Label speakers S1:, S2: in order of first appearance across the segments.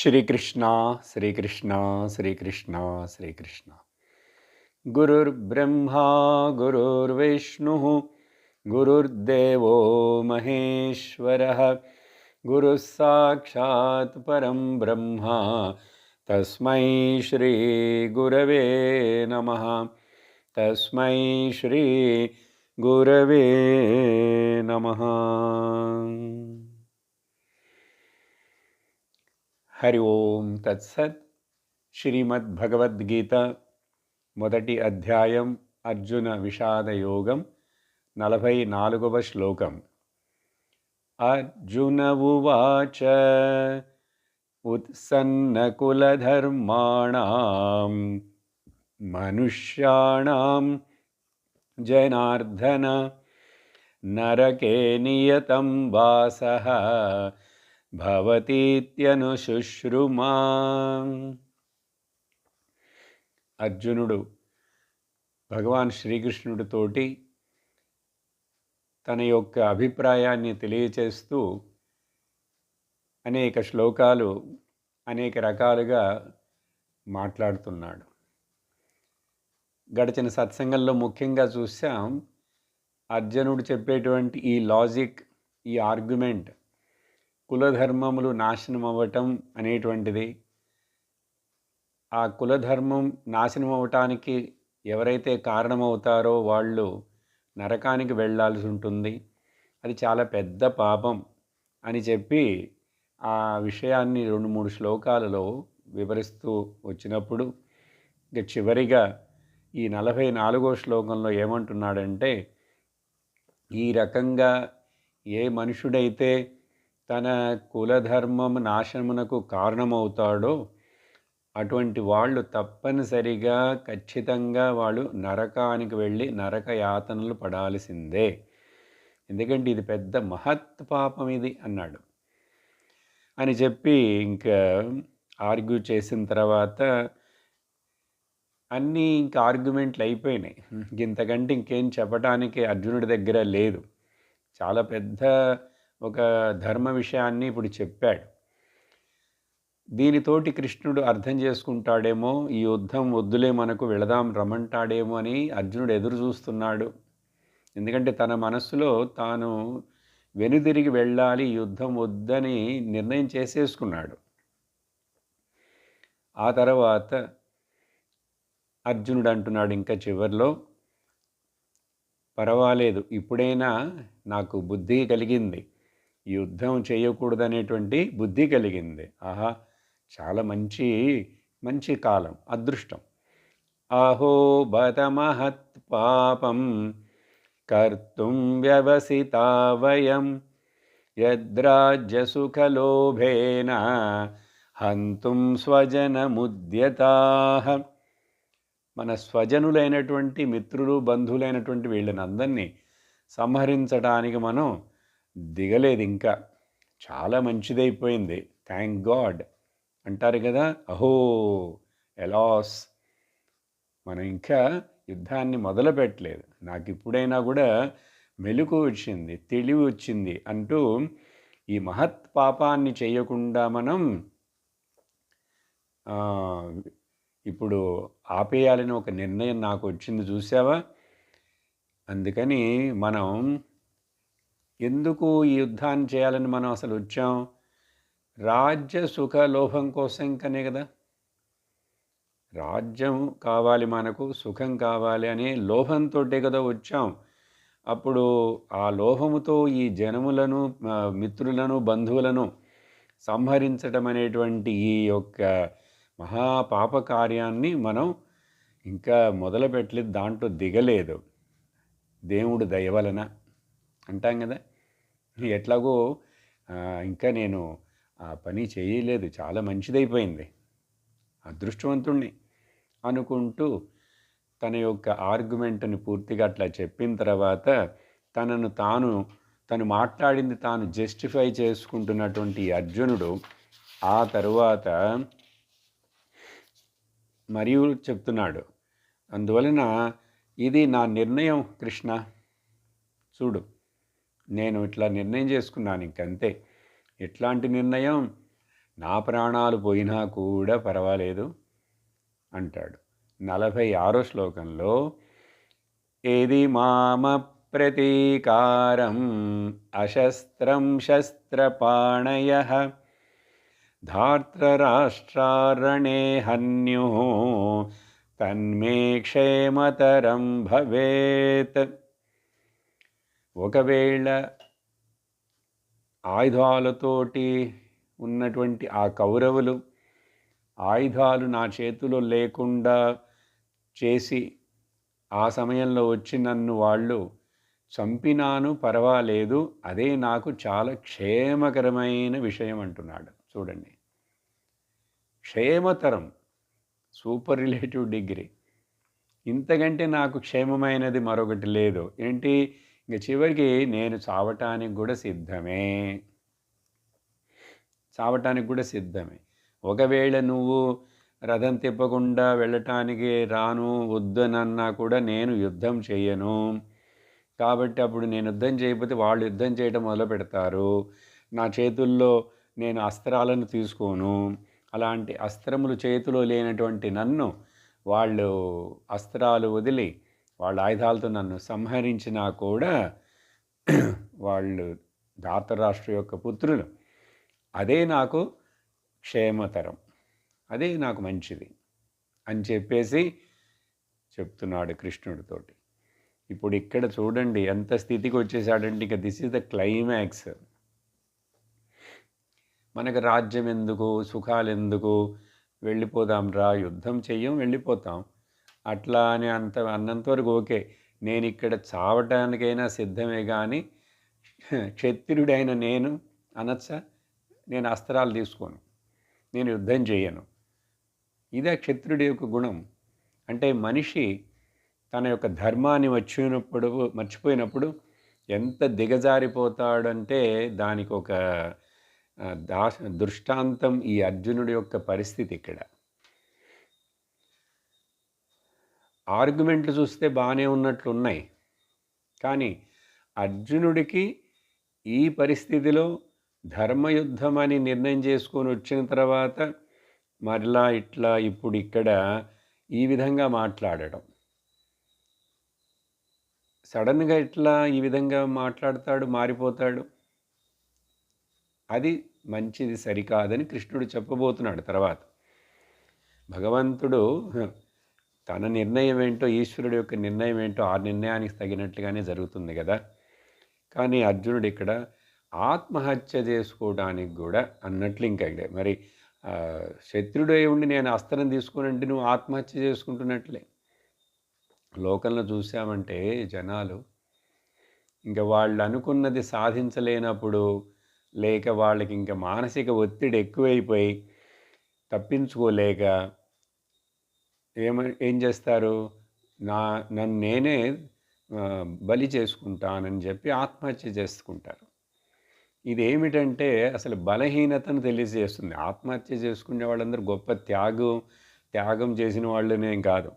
S1: श्रीकृष्ण श्रीकृष्ण श्रीकृष्ण श्रीकृष्ण गुरुर्ब्रह्मा गुरुर्विष्णुः गुरुर्देवो महेश्वरः गुरुः साक्षात् परं ब्रह्म तस्मै श्री गुरवे नमः तस्मै श्री गुरवे नमः। हरि ओम तत्सत् శ్రీమద్భగవద్గీత మొదటి అధ్యాయం అర్జున విషాద యోగం 44వ శ్లోకం. అర్జున ఉవాచ ఉత్సన్నకులధర్మాణం మనుష్యాణం జనార్దన నరకే నియతం వాసః భవతీత్యనుశుశ్రుమా. అర్జునుడు భగవాన్ శ్రీకృష్ణుడితోటి తన యొక్క అభిప్రాయాన్ని తెలియచేస్తూ అనేక శ్లోకాలు అనేక రకాలుగా మాట్లాడుతున్నాడు. గడిచిన సత్సంగంలో ముఖ్యంగా చూసాం, అర్జునుడు చెప్పేటువంటి ఈ లాజిక్, ఈ ఆర్గ్యుమెంట్ కులధర్మములు నాశనం అవ్వటం అనేటువంటిది, ఆ కులధర్మం నాశనం అవ్వటానికి ఎవరైతే కారణమవుతారో వాళ్ళు నరకానికి వెళ్ళాల్సి ఉంటుంది, అది చాలా పెద్ద పాపం అని చెప్పి ఆ విషయాన్ని 2-3 శ్లోకాలలో వివరిస్తూ వచ్చినప్పుడు ఇక చివరిగా ఈ 44వ శ్లోకంలో ఏమంటున్నాడంటే, ఈ రకంగా ఏ మనుషుడైతే తన కులధర్మం నాశనమునకు కారణమవుతాడో అటువంటి వాళ్ళు తప్పనిసరిగా ఖచ్చితంగా వాళ్ళు నరకానికి వెళ్ళి నరక యాతనలు పడాల్సిందే, ఎందుకంటే ఇది పెద్ద మహత్ పాపం ఇది అన్నాడు అని చెప్పి ఇంకా ఆర్గ్యూ చేసిన తర్వాత అన్నీ ఇంకా ఆర్గ్యుమెంట్లు అయిపోయినాయి. ఇంతకంటే ఇంకేం చెప్పడానికి అర్జునుడి దగ్గర లేదు. చాలా పెద్ద ఒక ధర్మ విషయాన్ని ఇప్పుడు చెప్పాడు. దీనితోటి కృష్ణుడు అర్థం చేసుకుంటాడేమో, ఈ యుద్ధం వద్దులే మనకు వెళదాం రమ్మంటాడేమో అని అర్జునుడు ఎదురు చూస్తున్నాడు. ఎందుకంటే తన మనస్సులో తాను వెనుదిరిగి వెళ్ళాలి, యుద్ధం వద్దని నిర్ణయం చేసేసుకున్నాడు. ఆ తర్వాత అర్జునుడు అంటున్నాడు ఇంకా చివరిలో, పర్వాలేదు ఇప్పుడైనా నాకు బుద్ధి కలిగింది, యుద్ధం చేయకూడదనేటువంటి బుద్ధి కలిగింది. ఆహా, చాలా మంచి కాలం, అదృష్టం. అహో బత మహత్ పాపం కర్తుం వ్యవసితా వయం యద్రాజ్య సుఖలోభేన హంతుం స్వజనముద్యతాః. మన స్వజనులైనటువంటి మిత్రులు, బంధువులైనటువంటి వీళ్ళని అందరినీ సంహరించడానికి మనం దిగలేదు. ఇంకా చాలా మంచిదైపోయింది, థ్యాంక్ గాడ్ అంటారు కదా. అహో ఎలాస్, మనం ఇంకా యుద్ధాన్ని మొదలు పెట్టలేదు, నాకు ఇప్పుడైనా కూడా మెలకు వచ్చింది, తెలివి వచ్చింది అంటూ ఈ మహత్ పాపాన్ని చేయకుండా మనం ఇప్పుడు ఆపేయాలని ఒక నిర్ణయం నాకు వచ్చింది, చూసావా. అందుకని మనం ఎందుకు ఈ యుద్ధాన్ని చేయాలని మనం అసలు వచ్చాం? రాజ్య సుఖ లోభం కోసం కనే కదా. రాజ్యం కావాలి మనకు, సుఖం కావాలి అనే లోభంతో కదా వచ్చాం. అప్పుడు ఆ లోభముతో ఈ జనములను, మిత్రులను, బంధువులను సంహరించడం అనేటువంటి ఈ యొక్క మహాపాప కార్యాన్ని మనం ఇంకా మొదలు పెట్టలేదు, దాంట్లో దిగలేదు. దేవుడు దయ వలన అంటాం కదా. ఎట్లాగో ఇంకా నేను ఆ పని చేయలేదు, చాలా మంచిదైపోయింది, అదృష్టవంతుణ్ణి అనుకుంటూ తన యొక్క ఆర్గ్యుమెంట్ని పూర్తిగా అట్లా చెప్పిన తర్వాత తను మాట్లాడింది తాను జస్టిఫై చేసుకుంటున్నటువంటి అర్జునుడు ఆ తరువాత మరియు చెప్తున్నాడు, అందువలన ఇది నా నిర్ణయం కృష్ణ, చూడు నేను ఇట్లా నిర్ణయం చేసుకున్నాను, ఇంకంతే. ఎట్లాంటి నిర్ణయం? నా ప్రాణాలు పోయినా కూడా పర్వాలేదు అంటాడు. 46వ శ్లోకంలో ఏది మామ ప్రతీకారం అశస్త్రం శస్త్రపాణయః ధార్తరాష్ట్రారణే హన్యో తన్మే క్షేమతరం భవేత్. ఒకవేళ ఆయుధాలతోటి ఉన్నటువంటి ఆ కౌరవులు ఆయుధాలు నా చేతిలో లేకుండా చేసి ఆ సమయంలో వచ్చి నన్ను వాళ్ళు చంపినాను పర్వాలేదు, అదే నాకు చాలా క్షేమకరమైన విషయం అంటున్నాడు. చూడండి, క్షేమతరం, సూపర్ రిలేటివ్ డిగ్రీ. ఇంతకంటే నాకు క్షేమమైనది మరొకటి లేదు. ఏంటి, ఇంక చివరికి నేను చావటానికి కూడా సిద్ధమే. చావటానికి కూడా సిద్ధమే. ఒకవేళ నువ్వు రథం తిప్పకుండా వెళ్ళటానికి రాను వద్దనన్నా కూడా నేను యుద్ధం చేయను. కాబట్టి అప్పుడు నేను యుద్ధం చేయకపోతే వాళ్ళు యుద్ధం చేయడం మొదలు పెడతారు. నా చేతుల్లో నేను అస్త్రాలను తీసుకోను. అలాంటి అస్త్రములు చేతిలో లేనటువంటి నన్ను వాళ్ళు అస్త్రాలు వదిలి వాళ్ళ ఆయుధాలతో నన్ను సంహరించినా కూడా వాళ్ళు ధాతరాష్ట్ర యొక్క పుత్రులు, అదే నాకు క్షేమతరం, అదే నాకు మంచిది అని చెప్పేసి చెప్తున్నాడు కృష్ణుడితోటి. ఇప్పుడు ఇక్కడ చూడండి ఎంత స్థితికి వచ్చేసాడంటే, ఇక దిస్ ఈజ్ ద క్లైమాక్స్. మనకు రాజ్యం ఎందుకు, సుఖాలు ఎందుకు, వెళ్ళిపోదాం రా, యుద్ధం చెయ్యం వెళ్ళిపోతాం అట్లా అని అన్నంతవరకు ఓకే. నేను ఇక్కడ చావటానికైనా సిద్ధమే, కానీ క్షత్రియుడైన నేను అనొచ్చా, నేను అస్త్రాలు తీసుకోను, నేను యుద్ధం చేయను. ఇదే క్షత్రుడి యొక్క గుణం. అంటే మనిషి తన యొక్క ధర్మాన్ని మర్చిపోయినప్పుడు ఎంత దిగజారిపోతాడంటే దానికి ఒక దృష్టాంతం ఈ అర్జునుడి యొక్క పరిస్థితి. ఇక్కడ ఆర్గ్యుమెంట్లు చూస్తే బాగానే ఉన్నట్లు ఉన్నాయి, కానీ అర్జునుడికి ఈ పరిస్థితిలో ధర్మయుద్ధం అని నిర్ణయం చేసుకొని వచ్చిన తర్వాత మరలా ఇట్లా ఇప్పుడు ఇక్కడ ఈ విధంగా మాట్లాడడం, సడన్గా ఇట్లా ఈ విధంగా మాట్లాడతాడు, మారిపోతాడు, అది మంచిది సరికాదని కృష్ణుడు చెప్పబోతున్నాడు. తర్వాత భగవంతుడు తన నిర్ణయం ఏంటో, ఈశ్వరుడు యొక్క నిర్ణయం ఏంటో ఆ నిర్ణయానికి తగినట్లుగానే జరుగుతుంది కదా. కానీ అర్జునుడు ఇక్కడ ఆత్మహత్య చేసుకోవడానికి కూడా అన్నట్లు ఇంకా మరి శత్రుడే ఉండి నేను అస్త్రం తీసుకునంటే నువ్వు ఆత్మహత్య చేసుకుంటున్నట్లే. లోకంలో చూసామంటే జనాలు ఇంకా వాళ్ళు అనుకున్నది సాధించలేనప్పుడు, లేక వాళ్ళకి ఇంకా మానసిక ఒత్తిడి ఎక్కువైపోయి తప్పించుకోలేక ఏం చేస్తారు, నన్ను నేనే బలి చేసుకుంటానని చెప్పి ఆత్మహత్య చేసుకుంటారు. ఇదేమిటంటే అసలు బలహీనతను తెలియజేస్తుంది. ఆత్మహత్య చేసుకునే వాళ్ళందరూ గొప్ప త్యాగం చేసిన వాళ్ళనేం కాదు.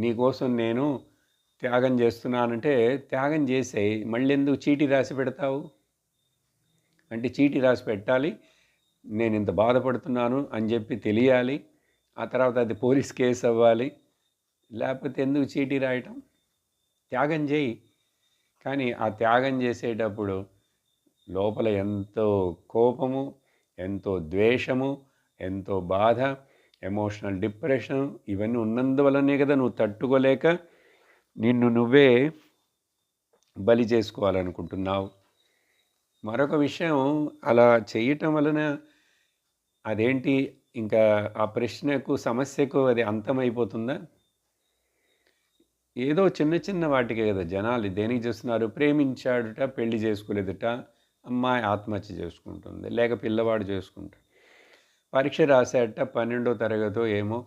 S1: నీకోసం నేను త్యాగం చేస్తున్నానంటే త్యాగం చేసేయి, మళ్ళీ ఎందుకు చీటీ రాసి పెడతావు అంటే చీటీ రాసి పెట్టాలి, నేను ఇంత బాధపడుతున్నాను అని చెప్పి తెలియాలి, ఆ తర్వాత అది పోలీస్ కేసు అవ్వాలి, లేకపోతే ఎందుకు చీటీ రాయటం, త్యాగం చేయి. కానీ ఆ త్యాగం చేసేటప్పుడు లోపల ఎంతో కోపము, ఎంతో ద్వేషము, ఎంతో బాధ, ఎమోషనల్ డిప్రెషన్ ఇవన్నీ ఉన్నందువల్లనే కదా నువ్వు తట్టుకోలేక నిన్ను నువ్వే బలి చేసుకోవాలనుకుంటున్నావు. మరొక విషయం, అలా చేయటం వలన అదేంటి ఇంకా ఆ ప్రశ్నకు సమస్యకు అది అంతమైపోతుందా? ఏదో చిన్న చిన్న వాటికే కదా జనాలు దేనికి చేస్తున్నారు, ప్రేమించాడుట పెళ్లి చేసుకోలేదుట, అమ్మాయి ఆత్మహత్య చేసుకుంటుంది, లేక పిల్లవాడు చేసుకుంటాడు, పరీక్ష రాశాట 12వ తరగతో ఏమో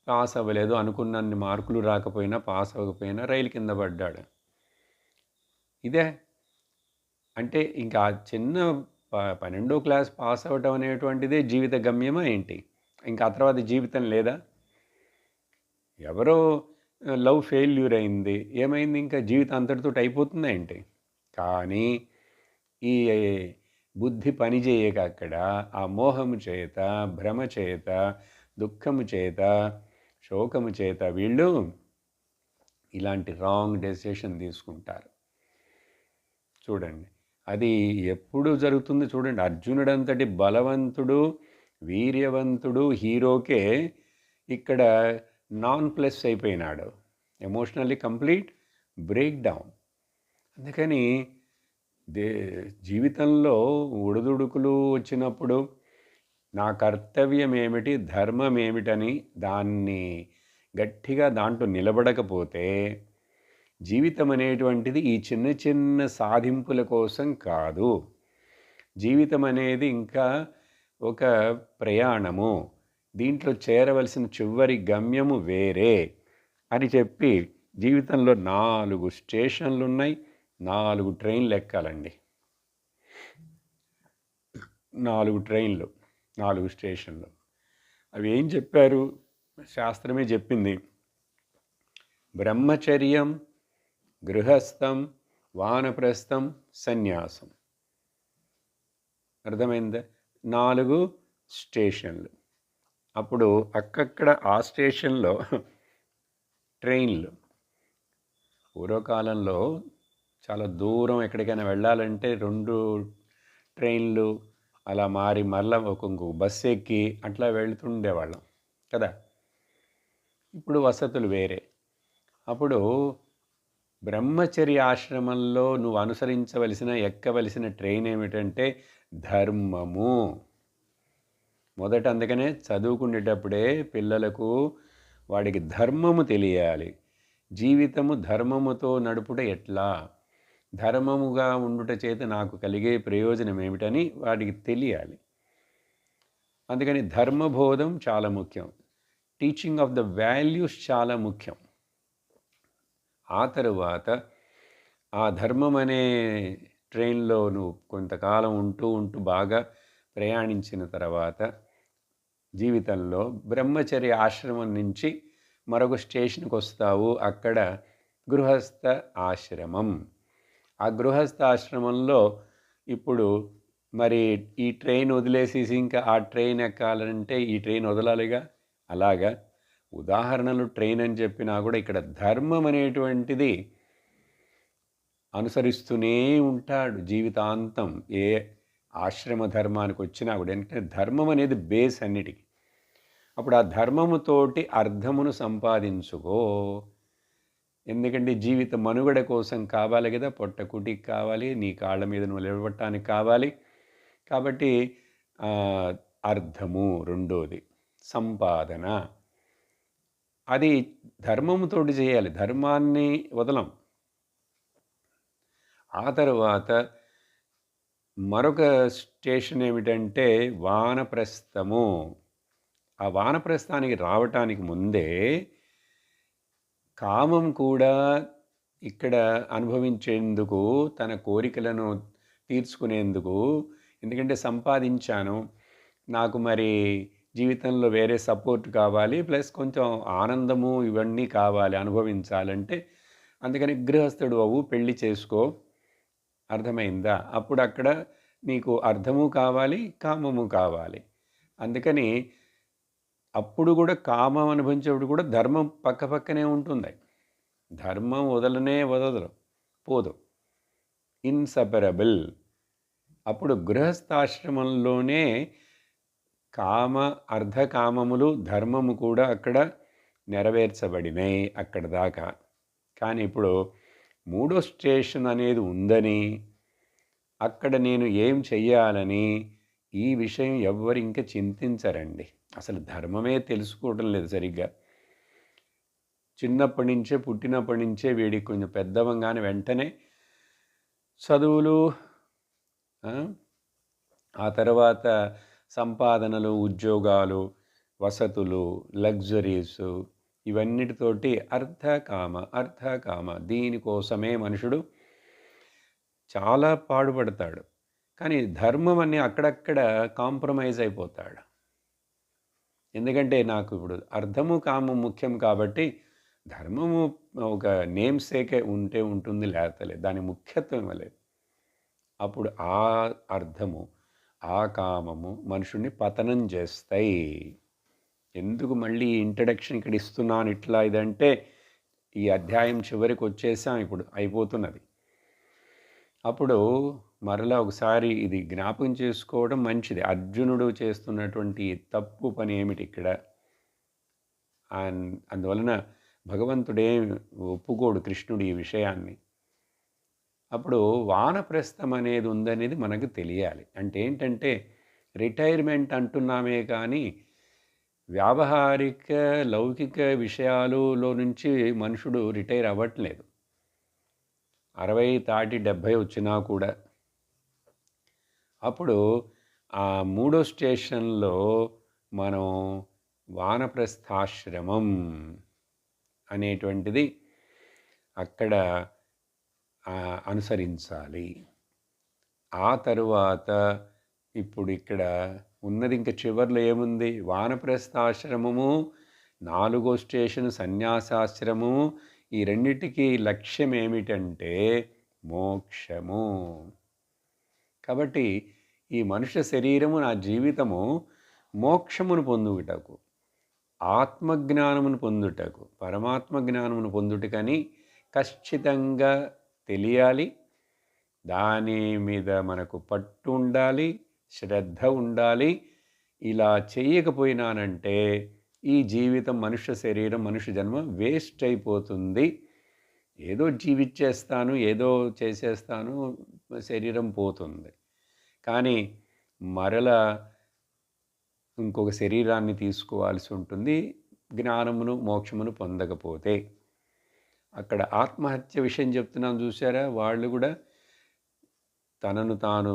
S1: పాస్ అవ్వలేదు, అనుకున్నన్ని మార్కులు రాకపోయినా పాస్ అవ్వకపోయినా రైలు కింద పడ్డాడు. ఇదే అంటే ఇంకా చిన్న 12వ క్లాస్ పాస్ అవ్వటం అనేటువంటిదే జీవిత గమ్యమా ఏంటి? ఇంకా ఆ తర్వాత జీవితం లేదా? ఎవరో లవ్ ఫెయిల్యూర్ అయింది, ఏమైంది, ఇంకా జీవితం అంతటితో అయిపోతుందా ఏంటి? కానీ ఈ బుద్ధి పనిచేయక అక్కడ ఆ మోహము చేత, భ్రమ చేత, దుఃఖము చేత, శోకము చేత వీళ్ళు ఇలాంటి రాంగ్ డెసిషన్ తీసుకుంటారు. చూడండి, అది ఎప్పుడు జరుగుతుంది చూడండి. అర్జునుడంతటి బలవంతుడు, వీర్యవంతుడు హీరోకే ఇక్కడ నాన్ ప్లస్ అయిపోయినాడు. Emotionally complete break down. అందుకని జీవితంలో ఒడిదుడుకులు వచ్చినప్పుడు నా కర్తవ్యం ఏమిటి, ధర్మం ఏమిటని దాన్ని గట్టిగా దాంట్లో నిలబడకపోతే జీవితం అనేటువంటిది ఈ చిన్న చిన్న సాధింపుల కోసం కాదు. జీవితం అనేది ఇంకా ఒక ప్రయాణము, దీంట్లో చేరవలసిన చివరి గమ్యము వేరే అని చెప్పి జీవితంలో 4 స్టేషన్లు ఉన్నాయి. 4 ట్రైన్లు ఎక్కాలండి. 4 ట్రైన్లు, 4 స్టేషన్లు. అవి ఏం చెప్పారు? శాస్త్రమే చెప్పింది. బ్రహ్మచర్యం, గృహస్థం, వానప్రస్థం, సన్యాసం. అర్థమైందా? 4 స్టేషన్లు. అప్పుడు అక్కక్కడ ఆ స్టేషన్లో ట్రైన్లు. పూర్వకాలంలో చాలా దూరం ఎక్కడికైనా వెళ్ళాలంటే 2 ట్రైన్లు అలా మారి మరలా ఒక్కొక్క బస్సు ఎక్కి అట్లా వెళ్తుండేవాళ్ళం కదా. ఇప్పుడు వసతులు వేరే. అప్పుడు బ్రహ్మచర్య ఆశ్రమంలో నువ్వు అనుసరించవలసిన, ఎక్కవలసిన ట్రైన్ ఏమిటంటే ధర్మము. మొదట అందుకనే చదువుకునేటప్పుడే పిల్లలకు వాడికి ధర్మము తెలియాలి. జీవితము ధర్మముతో నడుపుట ఎట్లా, ధర్మముగా ఉండుట చేత నాకు కలిగే ప్రయోజనం ఏమిటని వాడికి తెలియాలి. అందుకని ధర్మబోధం చాలా ముఖ్యం. టీచింగ్ ఆఫ్ ద వాల్యూస్ చాలా ముఖ్యం. ఆ తరువాత ఆ ధర్మం అనే ట్రైన్లో నువ్వు కొంతకాలం ఉంటూ బాగా ప్రయాణించిన తర్వాత జీవితంలో బ్రహ్మచర్య ఆశ్రమం నుంచి మరొక స్టేషన్కి వస్తావు. అక్కడ గృహస్థ ఆశ్రమం. ఆ గృహస్థ ఆశ్రమంలో ఇప్పుడు మరి ఈ ట్రైన్ వదిలేసేసి ఇంకా ఆ ట్రైన్ ఎక్కాలంటే ఈ ట్రైన్ వదలాలిగా. అలాగా ఉదాహరణలు ట్రైన్ అని చెప్పినా కూడా ఇక్కడ ధర్మం అనేటువంటిది అనుసరిస్తూనే ఉంటాడు జీవితాంతం. ఏ ఆశ్రమ ధర్మానికి వచ్చినా కూడా ఎందుకంటే ధర్మం అనేది బేస్ అన్నిటికీ. అప్పుడు ఆ ధర్మముతోటి అర్థమును సంపాదించుకో. ఎందుకంటే జీవిత మనుగడ కోసం కావాలి కదా, పొట్టకుటికి కావాలి, నీ కాళ్ళ మీద నువ్వు నిలబడటానికి కావాలి. కాబట్టి అర్థము రెండోది సంపాదన. అది ధర్మముతోటి చేయాలి, ధర్మాన్ని వదలం. ఆ తర్వాత మరొక స్టేషన్ ఏమిటంటే వానప్రస్థము. ఆ వానప్రస్థానికి రావటానికి ముందే కామం కూడా ఇక్కడ అనుభవించేందుకు, తన కోరికలను తీర్చుకునేందుకు, ఎందుకంటే సంపాదించాను, నాకు మరి జీవితంలో వేరే సపోర్ట్ కావాలి, ప్లస్ కొంచెం ఆనందము ఇవన్నీ కావాలి అనుభవించాలంటే, అందుకని గృహస్థుడు అవ్వు, పెళ్ళి చేసుకో. అర్థమైందా? అప్పుడు అక్కడ నీకు అర్థము కావాలి, కామము కావాలి. అందుకని అప్పుడు కూడా కామం అనుభవించేప్పుడు కూడా ధర్మం పక్కనే ఉంటుంది. ధర్మం వదలదు, పోదు, ఇన్సపరబుల్. అప్పుడు గృహస్థాశ్రమంలోనే కామ, అర్ధకామములు, ధర్మము కూడా అక్కడ నెరవేర్చబడినాయి అక్కడ దాకా. కానీ ఇప్పుడు 3వ స్టేషన్ అనేది ఉందని, అక్కడ నేను ఏం చెయ్యాలని ఈ విషయం ఎవ్వరు ఇంకా చింతించరండి. అసలు ధర్మమే తెలుసుకోవడం లేదు సరిగ్గా. చిన్నప్పటి నుంచే, పుట్టినప్పటి నుంచే వీడికి కొంచెం పెద్దవంగానే వెంటనే చదువులు, ఆ తర్వాత సంపాదనలు, ఉద్యోగాలు, వసతులు, లగ్జరీసు, ఇవన్నిటితోటి అర్థకామ దీనికోసమే మనుషుడు చాలా పాడుపడతాడు. కానీ ధర్మం అని అక్కడక్కడ కాంప్రమైజ్ అయిపోతాడు. ఎందుకంటే నాకు ఇప్పుడు అర్థము కామం ముఖ్యం కాబట్టి ధర్మము ఒక నేమ్ సేకే ఉంటే ఉంటుంది, లేకపోతే దాని ముఖ్యత్వం లేదు. అప్పుడు ఆ అర్థము, ఆ కామము మనుషుణ్ణి పతనం చేస్తాయి. ఎందుకు మళ్ళీ ఇంట్రడక్షన్ ఇక్కడ ఇస్తున్నాను ఇట్లా ఇదంటే, ఈ అధ్యాయం చివరికి వచ్చేసాం, ఇప్పుడు అయిపోతున్నది. అప్పుడు మరలా ఒకసారి ఇది జ్ఞాపకం చేసుకోవడం మంచిది. అర్జునుడు చేస్తున్నటువంటి తప్పు పని ఏమిటి ఇక్కడ? అందువలన భగవంతుడేం ఒప్పుకోడు కృష్ణుడు ఈ విషయాన్ని. అప్పుడు వానప్రస్థం అనేది ఉందనేది మనకు తెలియాలి. అంటే ఏంటంటే రిటైర్మెంట్ అంటున్నామే కానీ వ్యావహారిక లౌకిక విషయాలలో నుంచి మనుషుడు రిటైర్ అవ్వట్లేదు. 60 దాటి 70 వచ్చినా కూడా. అప్పుడు ఆ మూడో స్టేషన్లో మనం వానప్రస్థాశ్రమం అనేటువంటిది అక్కడ అనుసరించాలి. ఆ తరువాత ఇప్పుడు ఇక్కడ ఉన్నది ఇంక చివర్లో ఏముంది? వానప్రస్థాశ్రమము, 4వ స్టేషన్ సన్యాసాశ్రమము. ఈ రెండిటికి లక్ష్యం ఏమిటంటే మోక్షము. కాబట్టి ఈ మనుష్య శరీరము, నా జీవితము మోక్షమును పొందుటకు, ఆత్మజ్ఞానమును పొందుటకు, పరమాత్మ జ్ఞానమును పొందుటకని ఖచ్చితంగా తెలియాలి. దాని మీద మనకు పట్టు ఉండాలి, శ్రద్ధ ఉండాలి. ఇలా చేయకపోయినానంటే ఈ జీవితం, మనుష్య శరీరం, మనుష్య జన్మ వేస్ట్ అయిపోతుంది. ఏదో జీవించేస్తాను, ఏదో చేసేస్తాను, శరీరం పోతుంది. కానీ మరలా ఇంకొక శరీరాన్ని తీసుకోవాల్సి ఉంటుంది జ్ఞానమును, మోక్షమును పొందకపోతే. అక్కడ ఆత్మహత్య విషయం చెప్తున్నాను చూసారా? వాళ్ళు కూడా తనను తాను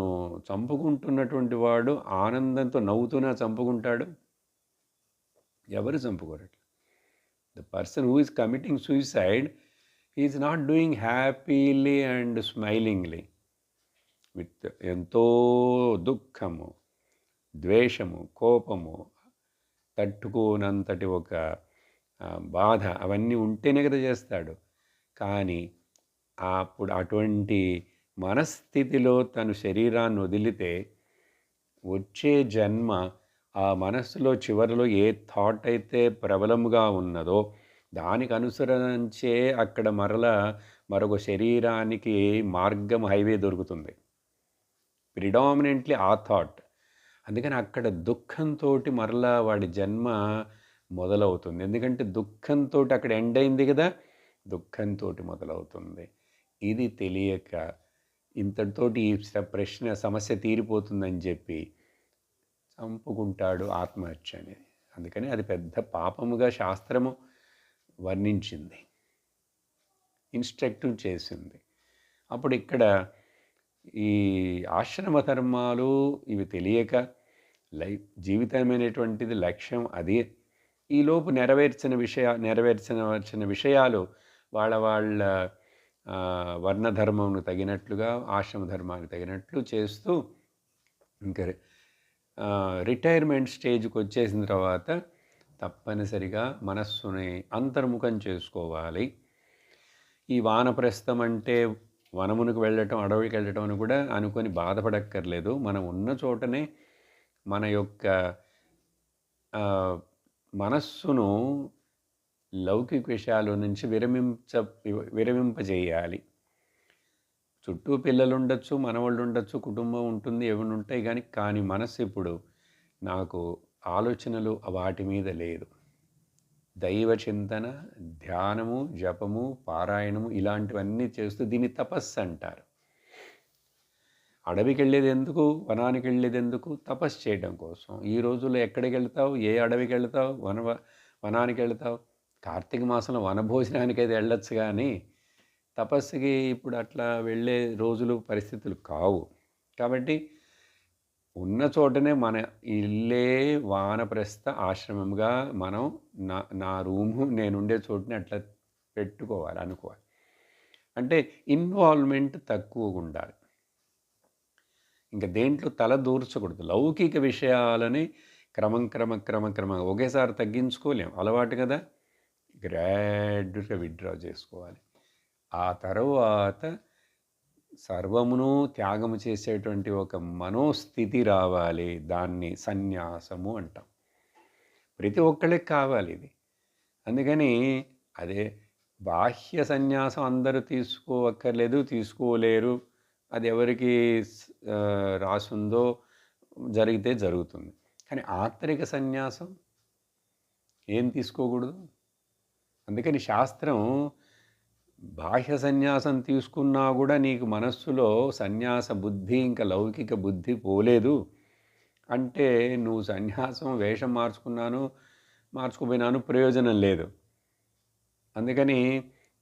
S1: చంపుకుంటున్నటువంటి వాడు ఆనందంతో నవ్వుతూనే చంపుకుంటాడు. ఎవరు చంపుకోరట్ల. The person who is committing suicide is not doing happily and smilingly. With ఎంతో దుఃఖము, ద్వేషము, కోపము, తట్టుకోనంతటి ఒక బాధ అవన్నీ ఉంటేనే కదా చేస్తాడు. కానీ అప్పుడు అటువంటి మనస్థితిలో తను శరీరాన్ని వదిలితే వచ్చే జన్మ ఆ మనస్సులో చివరిలో ఏ థాట్ అయితే ప్రబలముగా ఉన్నదో దానికి అనుసరించే అక్కడ మరొక శరీరానికి మార్గం, హైవే దొరుకుతుంది. ప్రిడామినెంట్లీ ఆ థాట్. అందుకని అక్కడ దుఃఖంతో మరలా వాడి జన్మ మొదలవుతుంది. ఎందుకంటే దుఃఖంతో అక్కడ ఎండ్ అయింది కదా, దుఃఖంతో మొదలవుతుంది. ఇది తెలియక ఇంతటితోటి ఈ ప్రశ్న, సమస్య తీరిపోతుందని చెప్పి చంపుకుంటాడు ఆత్మహత్య అనేది. అందుకని అది పెద్ద పాపముగా శాస్త్రము వర్ణించింది, ఇన్స్ట్రక్టివ్ చేసింది. అప్పుడు ఇక్కడ ఈ ఆశ్రమ ధర్మాలు ఇవి తెలియక జీవితమైనటువంటిది లక్ష్యం అది. ఈలోపు నెరవేర్చిన విషయాలు వాళ్ళ వర్ణధర్మమును తగినట్లుగా, ఆశ్రమ ధర్మానికి తగినట్లు చేస్తూ ఇంకా రిటైర్మెంట్ స్టేజ్కి వచ్చేసిన తర్వాత తప్పనిసరిగా మనస్సుని అంతర్ముఖం చేసుకోవాలి. ఈ వానప్రస్థం అంటే వనమునికి వెళ్ళటం, అడవికి వెళ్ళటం అని కూడా అనుకొని బాధపడక్కర్లేదు. మనం ఉన్న చోటనే మన యొక్క మనస్సును లౌకిక విషయాల నుంచి విరమింపజేయాలి. చుట్టూ పిల్లలు ఉండొచ్చు, మనవాళ్ళు ఉండొచ్చు, కుటుంబం ఉంటుంది, ఏమైనా ఉంటాయి. కానీ మనస్సు ఇప్పుడు నాకు ఆలోచనలు వాటి మీద లేదు. దైవ చింతన, ధ్యానము, జపము, పారాయణము ఇలాంటివన్నీ చేస్తూ దీన్ని తపస్సు అంటారు. అడవికి వెళ్ళేది ఎందుకు, వనానికి వెళ్ళేది ఎందుకు? తపస్సు చేయడం కోసం. ఈ రోజుల్లో ఎక్కడికి వెళ్తావు, ఏ అడవికి వెళ్తావు, వనానికి వెళ్తావు? కార్తీక మాసంలో వనభోజనానికి అయితే వెళ్ళొచ్చు, కానీ తపస్సుకి ఇప్పుడు అట్లా వెళ్ళే రోజులు, పరిస్థితులు కావు. కాబట్టి ఉన్న చోటనే మన ఇల్లే వానప్రస్థ ఆశ్రమంగా మనం నా రూము, నేనుండే చోటుని అట్లా పెట్టుకోవాలి, అనుకోవాలి. అంటే ఇన్వాల్వ్మెంట్ తక్కువగా ఉండాలి. ఇంకా దేంట్లో తల దూర్చకూడదు. లౌకిక విషయాలని క్రమంగా ఒకేసారి తగ్గించుకోలేం, అలవాటు కదా. గ్రాడ్యువల్గా విత్డ్రా చేసుకోవాలి. ఆ తర్వాత సర్వమును త్యాగము చేసేటువంటి ఒక మనోస్థితి రావాలి. దాన్ని సన్యాసము అంటాం. ప్రతి ఒక్కళ్ళకి కావాలి ఇది. అందుకని అదే బాహ్య సన్యాసం అందరూ తీసుకోవక్కర్లేదు, తీసుకోలేరు. అది ఎవరికి రాసుందో జరిగితే జరుగుతుంది. కానీ ఆంతరిక సన్యాసం ఏం తీసుకోకూడదు. అందుకని శాస్త్రం బాహ్య సన్యాసం తీసుకున్నా కూడా నీకు మనస్సులో సన్యాస బుద్ధి ఇంకా లౌకిక బుద్ధి పోలేదు అంటే నువ్వు సన్యాసం వేషం మార్చుకుపోయినాను ప్రయోజనం లేదు. అందుకని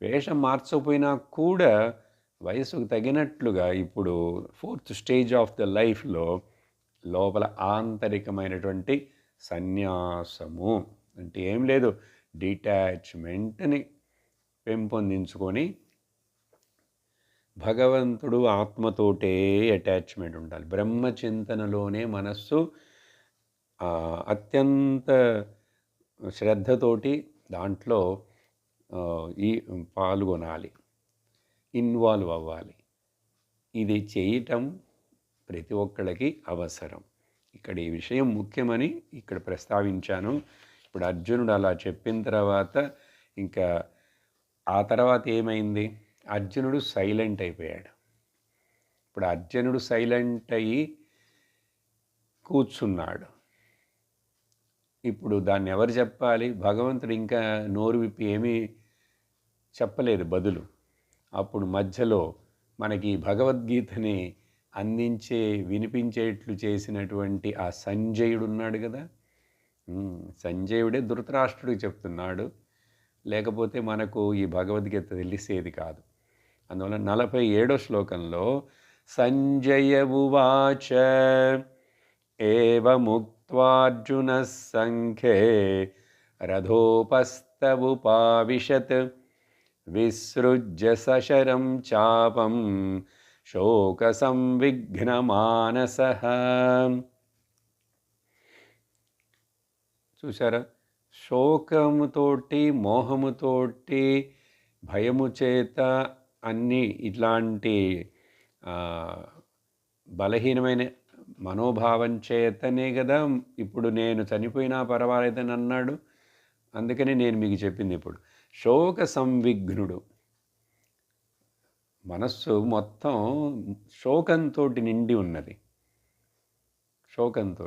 S1: వేషం మార్చకపోయినా కూడా వయసుకు తగినట్లుగా ఇప్పుడు 4th స్టేజ్ ఆఫ్ ద లైఫ్లో లోపల ఆంతరికమైనటువంటి సన్యాసము అంటే ఏం లేదు, డిటాచ్మెంట్ని పెంపొందించుకొని భగవంతుడు ఆత్మతోటే అటాచ్మెంట్ ఉండాలి. బ్రహ్మచింతనలోనే మనస్సు అత్యంత శ్రద్ధతోటి దాంట్లో ఈ పాల్గొనాలి, ఇన్వాల్వ్ అవ్వాలి. ఇది చేయటం ప్రతి ఒక్కళ్ళకి అవసరం. ఇక్కడ ఈ విషయం ముఖ్యమని ఇక్కడ ప్రస్తావించాను. ఇప్పుడు అర్జునుడు అలా చెప్పిన తర్వాత ఇంకా ఆ తర్వాత ఏమైంది? అర్జునుడు సైలెంట్ అయిపోయాడు. ఇప్పుడు అర్జునుడు సైలెంట్ అయ్యి కూర్చున్నాడు. ఇప్పుడు దాన్ని ఎవరు చెప్పాలి? భగవంతుడు ఇంకా నోరు విప్పి ఏమీ చెప్పలేదు బదులు. అప్పుడు మధ్యలో మనకి భగవద్గీతని వినిపించేట్లు చేసినటువంటి ఆ సంజయుడు ఉన్నాడు కదా, సంజయుడే ధృతరాష్ట్రుడికి చెప్తున్నాడు. లేకపోతే మనకు ఈ భగవద్గీత తెలిసేది కాదు. అందువల్ల 47వ శ్లోకంలో సంజయ ఉవాచ ఏవముక్త్వార్జునః సంఖ్యే రథోపస్థముపావిశత్ విసృజ్య సశరం చాపం శోక సంవిఘ్నమానసః. చూసారా? శోకముతోటి, మోహముతోటి, భయము చేత అన్నీ ఇట్లాంటి బలహీనమైన మనోభావం చేతనే కదా ఇప్పుడు నేను చనిపోయినా పర్వాలేదని అన్నాడు. అందుకని నేను మీకు చెప్పింది ఇప్పుడు శోక సంవిఘ్నుడు. మనస్సు మొత్తం శోకంతో నిండి ఉన్నది. శోకంతో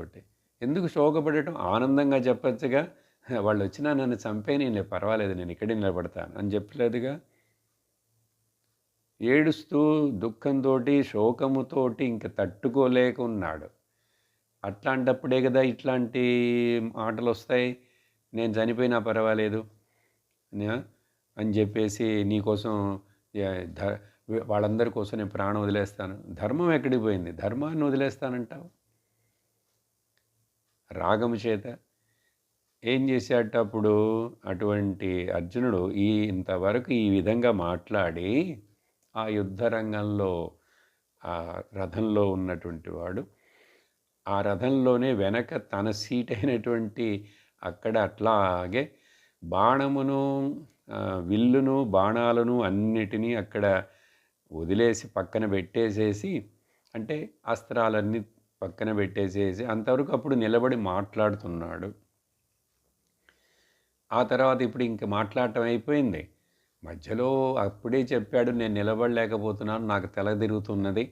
S1: ఎందుకు శోకపడటం? ఆనందంగా చెప్పచ్చుగా, వాళ్ళు వచ్చినా నన్ను చంపేనే పర్వాలేదు, నేను ఇక్కడే నిలబడతాను అని చెప్పలేదుగా. ఏడుస్తూ దుఃఖంతో శోకముతోటి ఇంక తట్టుకోలేక ఉన్నాడు. అట్లాంటప్పుడే కదా ఇట్లాంటి మాటలు వస్తాయి, నేను చనిపోయినా పర్వాలేదు అని చెప్పేసి నీకోసం వాళ్ళందరి కోసం నేను ప్రాణం వదిలేస్తాను. ధర్మం ఎక్కడికి పోయింది? ధర్మాన్ని వదిలేస్తానంటావు. రాగము చేత ఏం చేసేటప్పుడు అటువంటి అర్జునుడు ఇంతవరకు ఈ విధంగా మాట్లాడి ఆ యుద్ధ రంగంలో ఆ రథంలో ఉన్నటువంటి వాడు ఆ రథంలోనే వెనక తన సీట్ అయినటువంటి అక్కడ అట్లాగే బాణమును, విల్లును, బాణాలను అన్నిటినీ అక్కడ వదిలేసి పక్కన పెట్టేసేసి, అంటే అస్త్రాలన్నీ పక్కన పెట్టేసేసి అంతవరకు అప్పుడు నిలబడి మాట్లాడుతున్నాడు. ఆ తర్వాత ఇప్పుడు ఇంక మాట్లాడటం అయిపోయింది. మధ్యలో అప్పుడే చెప్పాడు, నేను నిలబడలేకపోతున్నాను, నాకు తల తిరుగుతున్నది,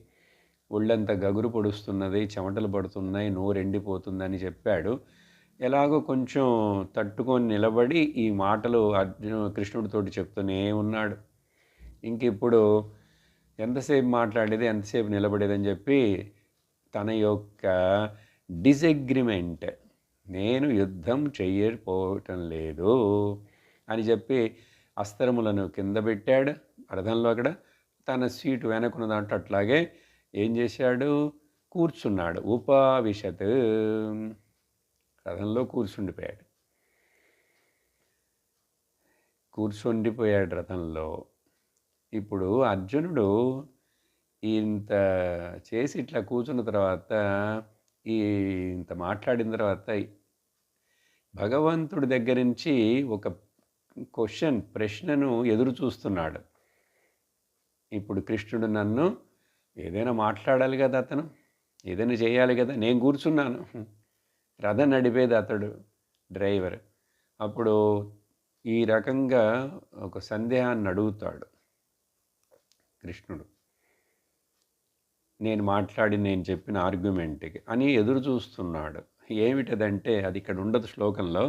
S1: ఒళ్ళంతా గగురు పొడుస్తున్నది, చెమటలు పడుతున్నాయి, నోరు ఎండిపోతుందని చెప్పాడు. ఎలాగో కొంచెం తట్టుకొని నిలబడి ఈ మాటలు కృష్ణుడితోటి చెప్తూనే ఉన్నాడు. ఇంక ఇప్పుడు ఎంతసేపు మాట్లాడేది, ఎంతసేపు నిలబడేదని చెప్పి తన యొక్క డిసగ్రిమెంట్, నేను యుద్ధం చెయ్యకపోవటం లేదు అని చెప్పి అస్త్రములను కింద పెట్టాడు రథంలో. అక్కడ తన సీటు వెనకున్న దాంట్లో అట్లాగే ఏం చేశాడు? కూర్చున్నాడు. ఉపావిశత్, రథంలో కూర్చుండిపోయాడు రథంలో. ఇప్పుడు అర్జునుడు ఇంత చేసి ఇట్లా కూర్చున్న తర్వాత, ఇంత మాట్లాడిన తర్వాత భగవంతుడి దగ్గర నుంచి ఒక ప్రశ్నను ఎదురు చూస్తున్నాడు. ఇప్పుడు కృష్ణుడు నన్ను ఏదైనా మాట్లాడాలి కదా అతను, ఏదైనా చేయాలి కదా. నేను కూర్చున్నాను, రథం నడిపేది అతడు, డ్రైవర్. అప్పుడు ఈ రకంగా ఒక సందేహాన్ని అడుగుతాడు కృష్ణుడు. నేను చెప్పిన ఆర్గ్యుమెంట్కి అని ఎదురు చూస్తున్నాడు. ఏమిటదంటే అది ఇక్కడ ఉండదు శ్లోకంలో.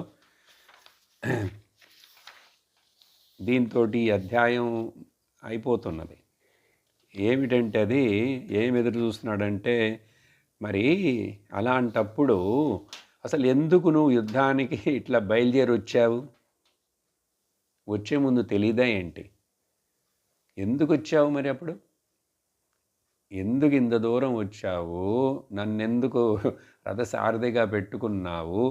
S1: దీంతో ఈ అధ్యాయం అయిపోతున్నది. ఏమిటంటే అది ఏమి ఎదురు చూస్తున్నాడంటే, మరి అలాంటప్పుడు అసలు ఎందుకు నువ్వు యుద్ధానికి ఇట్లా బయలుదేరి వచ్చావు? వచ్చే ముందు తెలీదా ఏంటి? ఎందుకు వచ్చావు మరి అప్పుడు? ఎందుకు ఇంత దూరం వచ్చావు? నన్నెందుకు రథసారథిగా పెట్టుకున్నావు?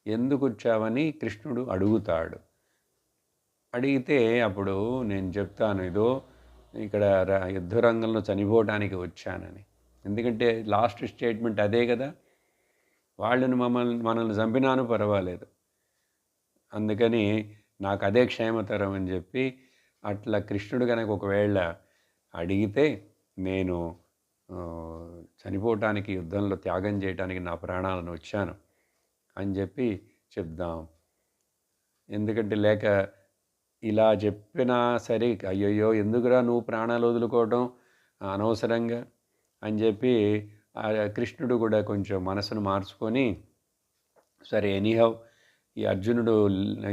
S1: ఎందుకు వచ్చావని కృష్ణుడు అడుగుతాడు. అడిగితే అప్పుడు నేను చెప్తాను, ఇదో ఇక్కడ యుద్ధరంగంలో చనిపోవడానికి వచ్చానని. ఎందుకంటే లాస్ట్ స్టేట్మెంట్ అదే కదా, వాళ్ళని మనల్ని చంపినాను పర్వాలేదు, అందుకని నాకు అదే క్షేమతరం అని చెప్పి. అట్లా కృష్ణుడు కనుక ఒకవేళ అడిగితే నేను చనిపోవటానికి, యుద్ధంలో త్యాగం చేయడానికి నా ప్రాణాలను వచ్చాను అని చెప్పి చెప్దాం. ఎందుకంటే లేక ఇలా చెప్పినా సరే, అయ్యయ్యో ఎందుకురా నువ్వు ప్రాణాలు వదులుకోవడం అనవసరంగా అని చెప్పి కృష్ణుడు కూడా కొంచెం మనసును మార్చుకొని, సరే ఎనీహౌ ఈ అర్జునుడు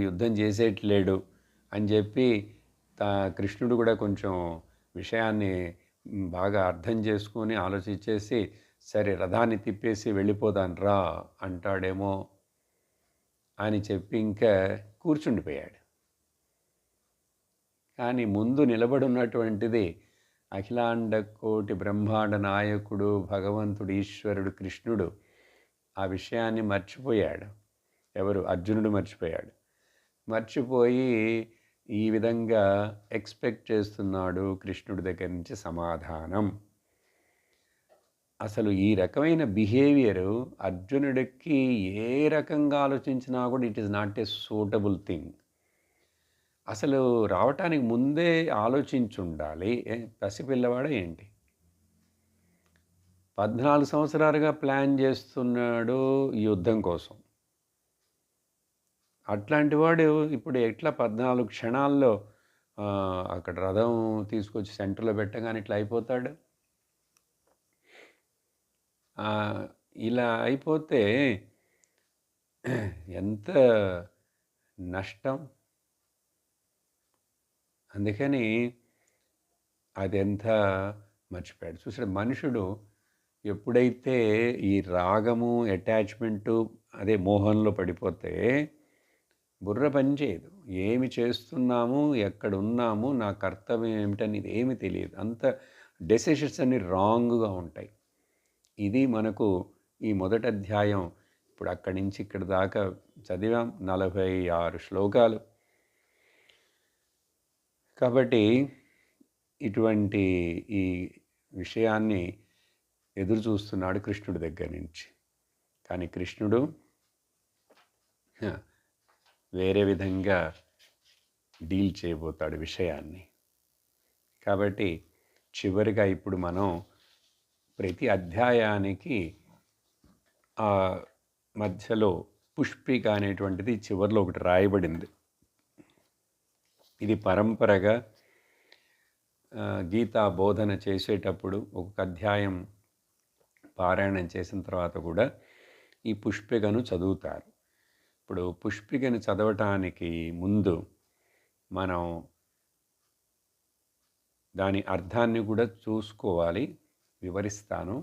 S1: యుద్ధం చేసేట్లేడు అని చెప్పి కృష్ణుడు కూడా కొంచెం విషయాన్ని బాగా అర్థం చేసుకొని ఆలోచించేసి, సరే రథాన్ని తిప్పేసి వెళ్ళిపోదాను రా అంటాడేమో అని చెప్పి ఇంకా కూర్చుండిపోయాడు. కానీ ముందు నిలబడున్నటువంటిది అఖిలాండ కోటి బ్రహ్మాండ నాయకుడు, భగవంతుడు, ఈశ్వరుడు కృష్ణుడు. ఆ విషయాన్ని మర్చిపోయాడు. ఎవరు? అర్జునుడు మర్చిపోయాడు. మర్చిపోయి ఈ విధంగా ఎక్స్పెక్ట్ చేస్తున్నాడు కృష్ణుడి దగ్గర నుంచి సమాధానం. అసలు ఈ రకమైన బిహేవియరు అర్జునుడికి ఏ రకంగా ఆలోచించినా కూడా it is not a suitable thing. అసలు రావటానికి ముందే ఆలోచించుండాలి. పసిపిల్లవాడ ఏంటి? 14 సంవత్సరాలుగా ప్లాన్ చేస్తున్నాడు ఈ యుద్ధం కోసం. అట్లాంటి వాడు ఇప్పుడు ఎట్లా 14 క్షణాల్లో అక్కడ రథం తీసుకొచ్చి సెంటర్లో పెట్టగానే ఇట్లా అయిపోతాడు? ఇలా అయిపోతే ఎంత నష్టం. అందుకని అదెంత మర్చిపోయాడు. చూసాడు మనుషుడు ఎప్పుడైతే ఈ రాగము, అటాచ్మెంటు, అదే మోహంలో పడిపోతే బుర్ర పనిచేయదు. ఏమి చేస్తున్నాము, ఎక్కడున్నాము, నా కర్తవ్యం ఏమిటనేది ఏమి తెలియదు. అంత డెసిషన్స్ అన్నీ రాంగ్గా ఉంటాయి. ఇది మనకు ఈ మొదటి అధ్యాయం ఇప్పుడు అక్కడి నుంచి ఇక్కడ దాకా చదివాం, 46 శ్లోకాలు. కాబట్టి ఇటువంటి ఈ విషయాన్ని ఎదురు చూస్తున్నాడు కృష్ణుడి దగ్గర నుంచి. కానీ కృష్ణుడు వేరే విధంగా డీల్ చేయబోతాడు విషయాన్ని. కాబట్టి చివరిగా ఇప్పుడు మనం ప్రతి అధ్యాయానికి మధ్యలో పుష్పిక అనేటువంటిది చివరిలో ఒకటి రాయబడింది. ఇది పరంపరగా గీతా బోధన చేసేటప్పుడు ఒక్కొక్క అధ్యాయం పారాయణం చేసిన తర్వాత కూడా ఈ పుష్పికను చదువుతారు. ఇప్పుడు పుష్పికను చదవటానికి ముందు మనం దాని అర్థాన్ని కూడా చూసుకోవాలి. వివరిస్తాను,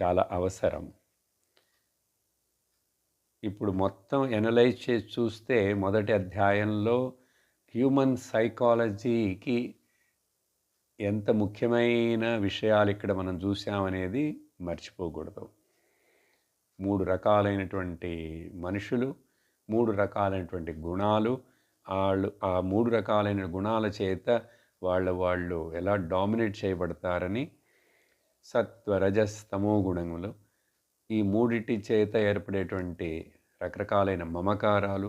S1: చాలా అవసరం. ఇప్పుడు మొత్తం ఎనలైజ్ చేసి చూస్తే మొదటి అధ్యాయంలో హ్యూమన్ సైకాలజీకి ఎంత ముఖ్యమైన విషయాలు ఇక్కడ మనం చూసామనేది మర్చిపోకూడదు. 3 రకాలైనటువంటి మనుషులు, 3 రకాలైనటువంటి గుణాలు, వాళ్ళు ఆ 3 రకాలైన గుణాల చేత వాళ్ళు ఎలా డామినేట్ చేయబడతారని, సత్వరజస్తమో గుణములు, ఈ మూడిటి చేత ఏర్పడేటువంటి రకరకాలైన మమకారాలు,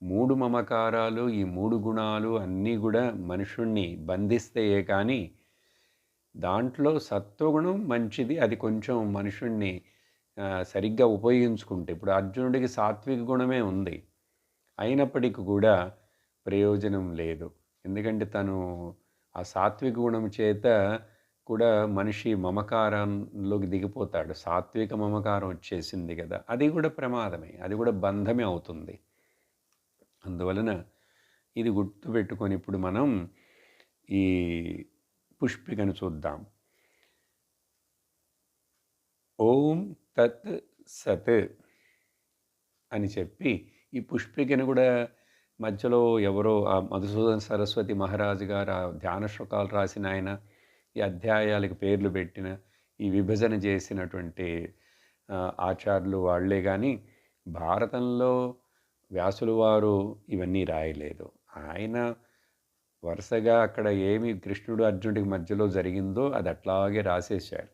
S1: 3 మమకారాలు, ఈ 3 గుణాలు అన్నీ కూడా మనుషుణ్ణి బంధిస్తాయే కానీ దాంట్లో సత్వగుణం మంచిది. అది కొంచెం మనుషుణ్ణి సరిగ్గా ఉపయోగించుకుంటే, ఇప్పుడు అర్జునుడికి సాత్విక గుణమే ఉంది. అయినప్పటికి కూడా ప్రయోజనం లేదు. ఎందుకంటే తను ఆ సాత్విక గుణం చేత కూడా మనిషి మమకారంలోకి దిగిపోతాడు. సాత్విక మమకారం వచ్చేసింది కదా! అది కూడా ప్రమాదమే. అది కూడా బంధమే అవుతుంది. అందువలన ఇది గుర్తుపెట్టుకొని ఇప్పుడు మనం ఈ పుష్పికను చూద్దాం. ఓం తత్ సత్ అని చెప్పి ఈ పుష్పికను కూడా మధ్యలో ఎవరో ఆ మధుసూదన సరస్వతి మహారాజు గారు ఆ ధ్యాన శ్లోకాలు రాసిన ఆయన, ఈ అధ్యాయాలకు పేర్లు పెట్టిన, ఈ విభజన చేసినటువంటి ఆచార్యులు వాళ్ళే కానీ భారతంలో వ్యాసులు వారు ఇవన్నీ రాయలేదు. ఆయన వరుసగా అక్కడ ఏమి కృష్ణుడు అర్జునుడికి మధ్యలో జరిగిందో అది అట్లాగే రాసేశారు.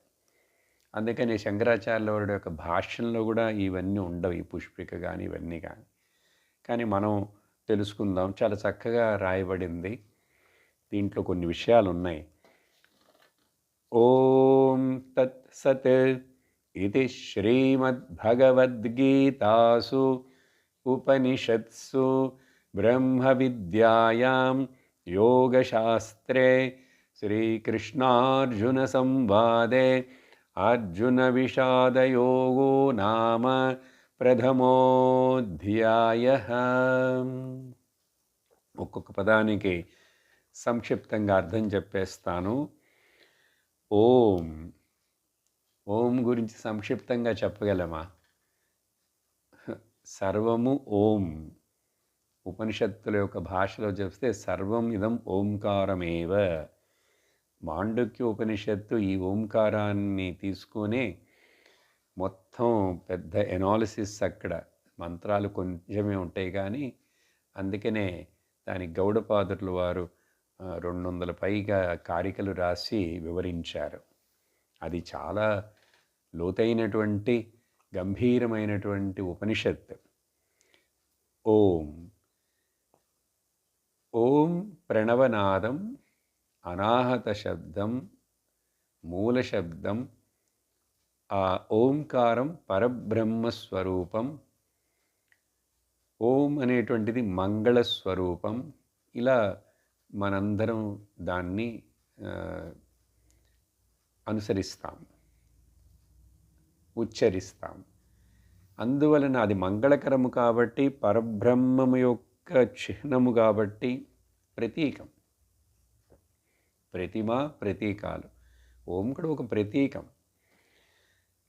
S1: అందుకని శంకరాచార్యుల వారి యొక్క భాష్యంలో కూడా ఇవన్నీ ఉండవు, ఈ పుష్పిక కానీ ఇవన్నీ కానీ. కానీ మనం తెలుసుకుందాం, చాలా చక్కగా రాయబడింది. దీంట్లో కొన్ని విషయాలు ఉన్నాయి. ఓం తత్ సత్ ఇది శ్రీమద్భగవద్గీతాసు ఉపనిషత్సు బ్రహ్మ విద్యాయాం యోగశాస్త్రే శ్రీకృష్ణార్జున సంవాదే అర్జున విషాదయోగో నామ ప్రథమోధ్యాయః. ఒక్కొక్క పదానికి సంక్షిప్తంగా అర్థం చెప్పేస్తాను. ఓం ఓం గురించి సంక్షిప్తంగా చెప్పగలమా? సర్వము ఓం. ఉపనిషత్తుల యొక్క భాషలో చెప్తే సర్వం ఇదం ఓంకారమేవ. మాండుక్య ఉపనిషత్తు ఈ ఓంకారాన్ని తీసుకునే మొత్తం పెద్ద ఎనాలిసిస్, అక్కడ మంత్రాలు కొంచెమే ఉంటాయి కానీ అందుకనే దానికి గౌడపాదులు వారు 200 పైగా కారికలు రాసి వివరించారు. అది చాలా లోతైనటువంటి గంభీరమైనటువంటి ఉపనిషత్తు. ఓం ఓం ప్రణవనాదం, అనాహత శబ్దం, మూల శబ్దం. ఆ ఓంకారం పరబ్రహ్మస్వరూపం. ఓం అనేటువంటిది మంగళస్వరూపం. ఇలా మనందరం దాన్ని అనుసరిస్తాం, ఉచ్చరిస్తాం. అందువలన అది మంగళకరము కాబట్టి, పరబ్రహ్మము యొక్క చిహ్నము కాబట్టి, ప్రతీకం. ప్రతిమ, ప్రతీకాలు. ఓం కూడా ఒక ప్రతీకం.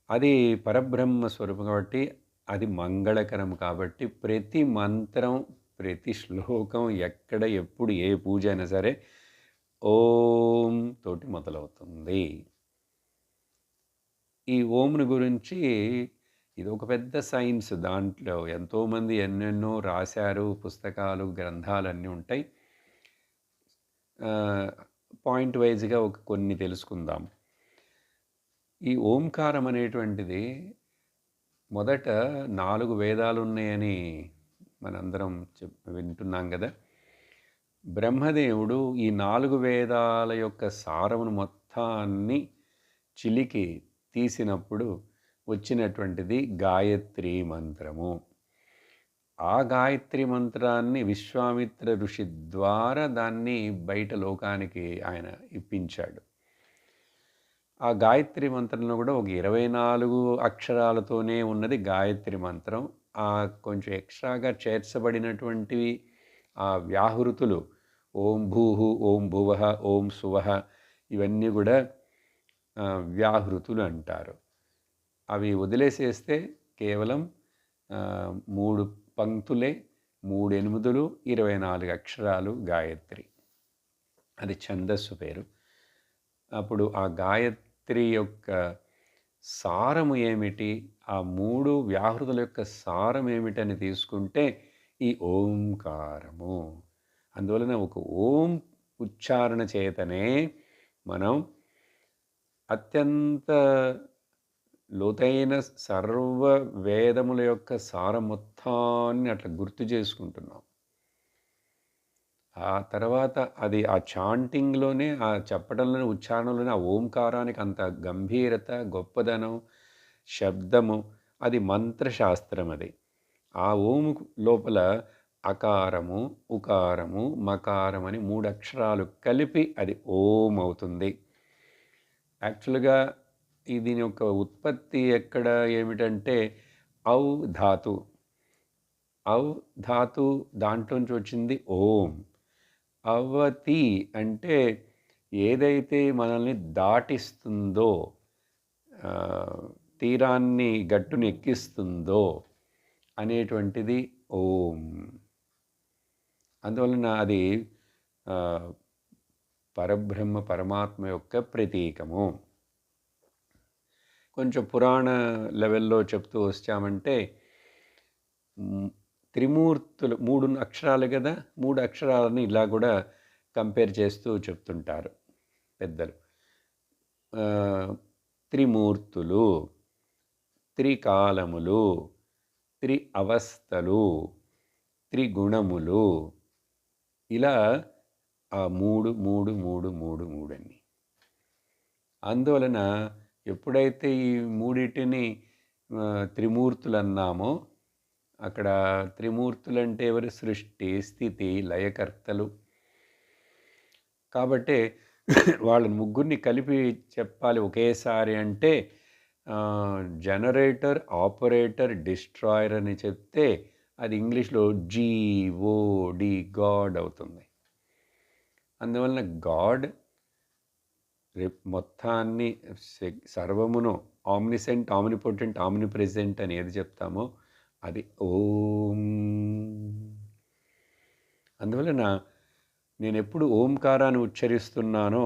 S1: అది పరబ్రహ్మ స్వరూపం కాబట్టి, అది మంగళకరం కాబట్టి, ప్రతి మంత్రం, ప్రతి శ్లోకం ఎక్కడ ఎప్పుడు ఏ పూజ అయినా సరే ఓం తోటి మొదలవుతుంది. ఈ ఓంను గురించి ఇది ఒక పెద్ద సైన్స్. దాంట్లో ఎంతోమంది ఎన్నెన్నో రాశారు, పుస్తకాలు, గ్రంథాలు అన్నీ ఉంటాయి. పాయింట్ వైజ్గా కొన్ని తెలుసుకుందాం. ఈ ఓంకారం అనేటువంటిది మొదట 4 వేదాలు ఉన్నాయని మనందరం వింటున్నాం కదా. బ్రహ్మదేవుడు ఈ 4 వేదాల యొక్క సారమును మొత్తాన్ని చిలికి తీసినప్పుడు వచ్చినటువంటిది గాయత్రి మంత్రము. ఆ గాయత్రి మంత్రాన్ని విశ్వామిత్ర ఋషి ద్వారా దాన్ని బయట లోకానికి ఆయన ఇప్పించాడు. ఆ గాయత్రి మంత్రంలో కూడా ఒక 24 అక్షరాలతోనే ఉన్నది గాయత్రి మంత్రం. ఆ కొంచెం ఎక్స్ట్రాగా చేర్చబడినటువంటివి ఆ వ్యాహృతులు, ఓం భూహు, ఓం భువః, ఓం సువః, ఇవన్నీ కూడా వ్యాహృతులు అంటారు. అవి వదిలేసేస్తే కేవలం 3 పంక్తులే, 3 ఎనిమిదులు, 24 అక్షరాలు గాయత్రి. అది ఛందస్సు పేరు. అప్పుడు ఆ గాయత్రి యొక్క సారము ఏమిటి, ఆ 3 వ్యాహృతుల యొక్క సారం ఏమిటని తీసుకుంటే ఈ ఓంకారము. అందువలన ఒక ఓం ఉచ్చారణ చేతనే మనం అత్యంత లోతైన సర్వ వేదముల యొక్క సారం మొత్తాన్ని అట్లా గుర్తు చేసుకుంటున్నాం. ఆ తర్వాత అది ఆ చాంటింగ్‌లోనే, ఆ చెప్పడంలోనే, ఉచ్చారణలోనే ఆ ఓంకారానికి అంత గంభీరత, గొప్పదనం, శబ్దము, అది మంత్రశాస్త్రం అది. ఆ ఓము లోపల అకారము, ఉకారము, మకారం అని 3 అక్షరాలు కలిపి అది ఓం అవుతుంది. యాక్చువల్‌గా దీని యొక్క ఉత్పత్తి ఎక్కడ ఏమిటంటే ఔ ధాతు. ఔ ధాతు దాంట్లోంచి వచ్చింది ఓం. అవతి అంటే ఏదైతే మనల్ని దాటిస్తుందో, తీరాన్ని గట్టుని ఎక్కిస్తుందో అనేటువంటిది ఓం. అందువలన అది పరబ్రహ్మ పరమాత్మ యొక్క ప్రతీకము. కొంచెం పురాణ లెవెల్లో చెప్తూ వచ్చామంటే త్రిమూర్తులు 3 అక్షరాలు కదా, 3 అక్షరాలని ఇలా కూడా కంపేర్ చేస్తూ చెప్తుంటారు పెద్దలు. త్రిమూర్తులు, త్రికాలములు, త్రి అవస్థలు, త్రిగుణములు, ఇలా ఆ 3 3 3 3 3 అని. అందువలన ఎప్పుడైతే ఈ మూడిటిని త్రిమూర్తులు అన్నామో, అక్కడ త్రిమూర్తులంటే ఎవరు? సృష్టి, స్థితి, లయకర్తలు. కాబట్టి వాళ్ళని ముగ్గురిని కలిపి చెప్పాలి ఒకేసారి అంటే జనరేటర్, ఆపరేటర్, డిస్ట్రాయర్ అని చెప్తే అది ఇంగ్లీష్లో జీఓడి, గాడ్ అవుతుంది. అందువలన గాడ్ మొత్తాన్ని, సర్వమును, ఆమ్నిసెంట్, ఆమ్నిపోటెంట్, ఆమ్నిప్రెజెంట్ అని ఏది చెప్తామో అది ఓం. అందువలన నేను ఎప్పుడు ఓంకారాన్ని ఉచ్చరిస్తున్నానో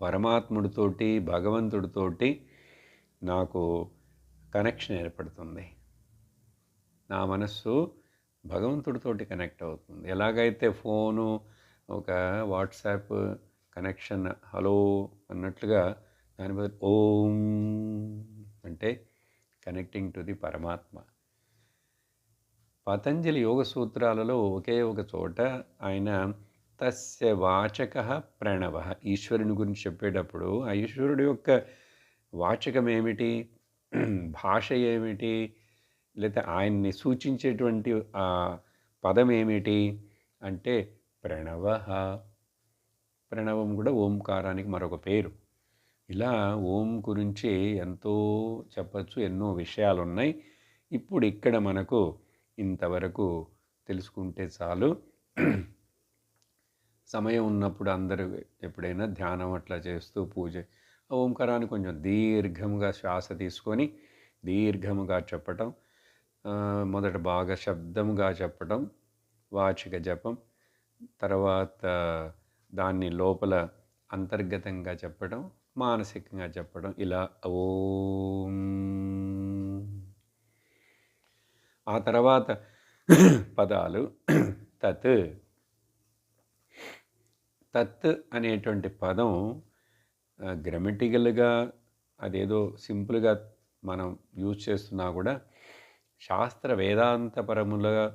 S1: పరమాత్ముడితోటి, భగవంతుడితోటి నాకు కనెక్షన్ ఏర్పడుతుంది. నా మనస్సు భగవంతుడితోటి కనెక్ట్ అవుతుంది. ఎలాగైతే ఫోను ఒక వాట్సాప్ కనెక్షన్ హలో అన్నట్లుగా దాని బదులు ఓం అంటే కనెక్టింగ్ టు ది పరమాత్మ. పతంజలి యోగ సూత్రాలలో ఒకే ఒక చోట ఆయన తస్య వాచక ప్రణవ, ఈశ్వరుని గురించి చెప్పేటప్పుడు ఆ ఈశ్వరుడు యొక్క వాచకం ఏమిటి, భాష ఏమిటి, లేదా ఆయన్ని సూచించేటువంటి ఆ పదం ఏమిటి అంటే ప్రణవ. ప్రణవం కూడా ఓంకారానికి మరొక పేరు. ఇలా ఓం గురించి ఎంతో చెప్పచ్చు, ఎన్నో విషయాలు ఉన్నాయి. ఇప్పుడు ఇక్కడ మనకు ఇంతవరకు తెలుసుకుంటే చాలు. సమయం ఉన్నప్పుడు అందరూ ఎప్పుడైనా ధ్యానం అట్లా చేస్తూ పూజ, ఓంకారాన్ని కొంచెం దీర్ఘముగా శ్వాస తీసుకొని దీర్ఘముగా చెప్పటం, మొదట బాగా శబ్దముగా చెప్పటం, వాచిక జపం, తర్వాత దాన్ని లోపల అంతర్గతంగా చెప్పడం, మానసికంగా చెప్పడం, ఇలా ఓం. ఆ తర్వాత పదాలు తత్. తత్ అనేటువంటి పదం గ్రామటికల్గా అదేదో సింపుల్గా మనం యూజ్ చేస్తున్నా కూడా శాస్త్ర వేదాంతపరములుగా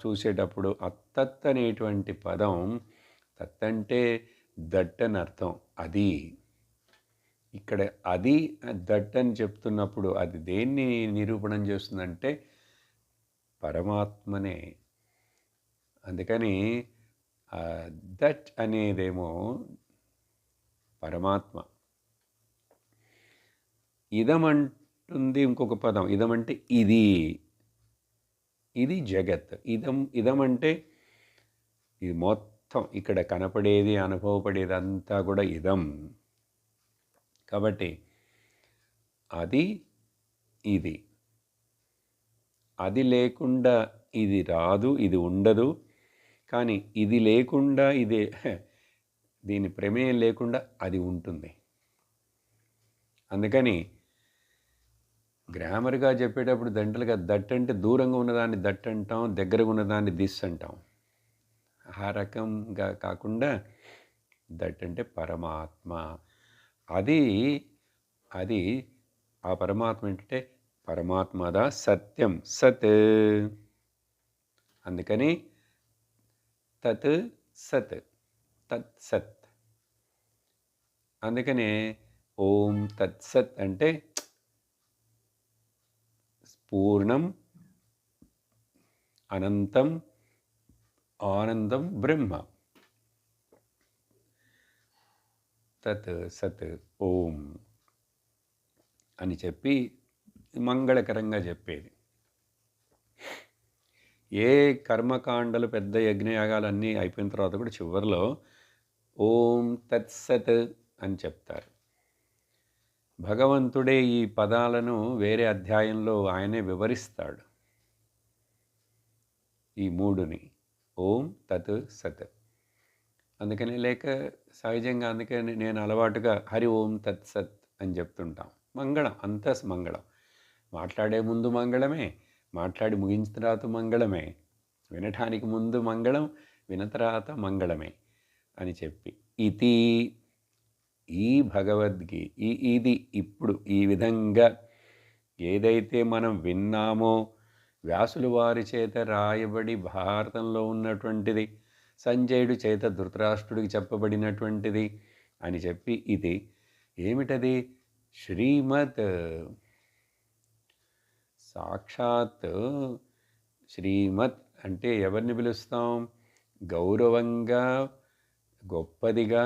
S1: చూసేటప్పుడు అత్తత్ అనేటువంటి పదం, తత్ అంటే దట్ అని అర్థం. అది ఇక్కడ అది దట్ అని చెప్తున్నప్పుడు అది దేన్ని నిరూపణం చేస్తుందంటే పరమాత్మనే. అందుకని దట్ అనేదేమో పరమాత్మ. ఇదమంటుంది ఇంకొక పదం, ఇదమంటే ఇది, ఇది జగత్. ఇదమంటే ఇది మొత్తం ఇక్కడ కనపడేది, అనుభవపడేది అంతా కూడా ఇదం. కాబట్టి అది, ఇది, అది లేకుండా ఇది రాదు, ఇది ఉండదు. కానీ ఇది లేకుండా ఇదే, దీని ప్రమేయం లేకుండా అది ఉంటుంది. అందుకని గ్రామర్గా చెప్పేటప్పుడు దంటలుగా దట్ అంటే దూరంగా ఉన్నదాన్ని దట్ అంటాం, దగ్గరగా ఉన్నదాన్ని దిస్ అంటాం. ఆ రకంగా కాకుండా దట్ అంటే పరమాత్మ. అది ఆ పరమాత్మ ఏంటంటే పరమాత్మదా సత్యం, సత్. అందుకని తత్ సత్, తత్ సత్. అందుకనే ఓం తత్సత్ అంటే పూర్ణం, అనంతం, ఆనందం బ్రహ్మ. తత్ సత్ ఓం అని చెప్పి మంగళకరంగా చెప్పేది. ఏ కర్మకాండలు, పెద్ద యజ్ఞయాగాలన్నీ అయిపోయిన తర్వాత కూడా చివరిలో ఓం తత్సత్ అని చెప్తారు. భగవంతుడే ఈ పదాలను వేరే అధ్యాయంలో ఆయనే వివరిస్తాడు, ఈ మూడుని, ఓం తత్ సత్. అందుకని లేక సహజంగా అందుకని నేను అలవాటుగా హరి ఓం తత్ సత్ అని చెప్తుంటాం. మంగళం, అంతా మంగళం. మాట్లాడే ముందు మంగళమే, మాట్లాడి ముగించిన తర్వాత మంగళమే, వినటానికి ముందు మంగళం, విన తర్వాత మంగళమే అని చెప్పి ఇది ఈ ఇది ఇప్పుడు ఈ విధంగా ఏదైతే మనం విన్నామో, వ్యాసుల వారి చేత రాయబడి భారతంలో ఉన్నటువంటిది, సంజయుడి చేత ధృతరాష్ట్రుడికి చెప్పబడినటువంటిది అని చెప్పి ఇది ఏమిటది? శ్రీమద్. సాక్షాత్ శ్రీమద్ అంటే ఎవరిని పిలుస్తాం? గౌరవంగా, గొప్పదిగా,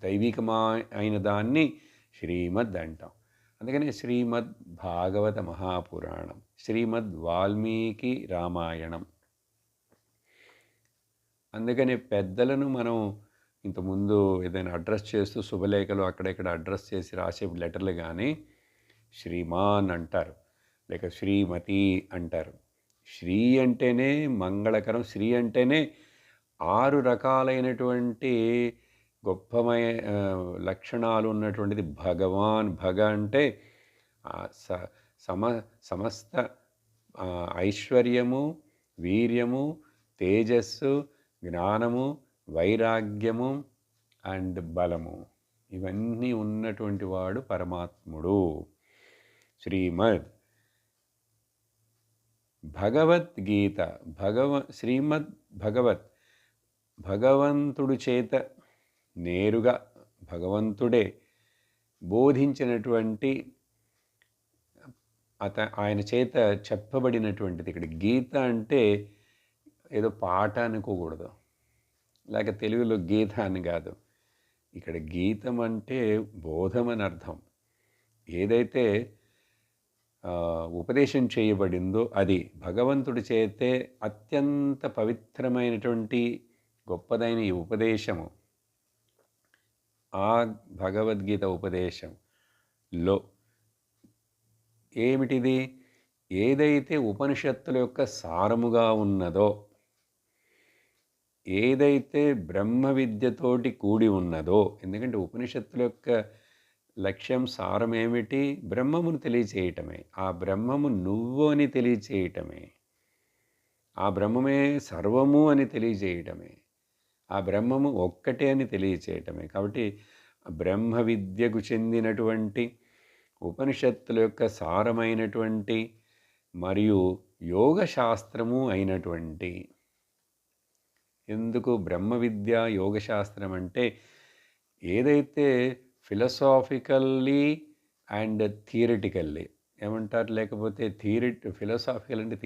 S1: దైవికమైన దాన్ని శ్రీమద్ అంటాం. అందుకని శ్రీమద్ భాగవత మహాపురాణం, శ్రీమద్ వాల్మీకి రామాయణం. అందుకని పెద్దలను మనం ఇంతకుముందు ఏదైనా అడ్రస్ చేస్తూ శుభలేఖలు అక్కడెక్కడ అడ్రస్ చేసి రాసే లెటర్లు కానీ శ్రీమాన్ అంటారు, లేక శ్రీమతి అంటారు. శ్రీ అంటేనే మంగళకరం, శ్రీ అంటేనే 6 రకాలైనటువంటి గొప్పమైన లక్షణాలు ఉన్నటువంటిది భగవాన్. భగ అంటే సమస్త ఐశ్వర్యము, వీర్యము, తేజస్సు, జ్ఞానము, వైరాగ్యము అండ్ బలము, ఇవన్నీ ఉన్నటువంటి వాడు పరమాత్ముడు. శ్రీమద్ భగవద్గీత, శ్రీమద్ భగవత్, భగవంతుడు చేత నేరుగా భగవంతుడే బోధించినటువంటి, ఆయన చేత చెప్పబడినటువంటిది. ఇక్కడ గీత అంటే ఏదో పాట అనుకోకూడదు, లేక తెలుగులో గీత అని కాదు. ఇక్కడ గీతం అంటే బోధం అని అర్థం. ఏదైతే ఉపదేశం చేయబడిందో అది భగవంతుడి చేతే అత్యంత పవిత్రమైనటువంటి గొప్పదైన ఈ ఉపదేశము, ఆ భగవద్గీత ఉపదేశంలో ఏమిటిది? ఏదైతే ఉపనిషత్తుల యొక్క సారముగా ఉన్నదో, ఏదైతే బ్రహ్మ విద్యతోటి కూడి ఉన్నదో, ఎందుకంటే ఉపనిషత్తుల యొక్క లక్ష్యం, సారం ఏమిటి? బ్రహ్మమును తెలియచేయటమే. ఆ బ్రహ్మము నువ్వు అని తెలియచేయటమే, ఆ బ్రహ్మమే సర్వము అని తెలియచేయటమే, ఆ బ్రహ్మము ఒక్కటే అని తెలియచేయటమే. కాబట్టి బ్రహ్మ విద్యకు చెందినటువంటి ఉపనిషత్తుల యొక్క సారమైనటువంటి మరియు యోగశాస్త్రము అయినటువంటి, ఎందుకు బ్రహ్మ విద్య యోగశాస్త్రం అంటే ఏదైతే ఫిలసాఫికల్లీ అండ్ థియరిటికల్లీ ఏమంటారు, లేకపోతే ఫిలసాఫికల్ అంటే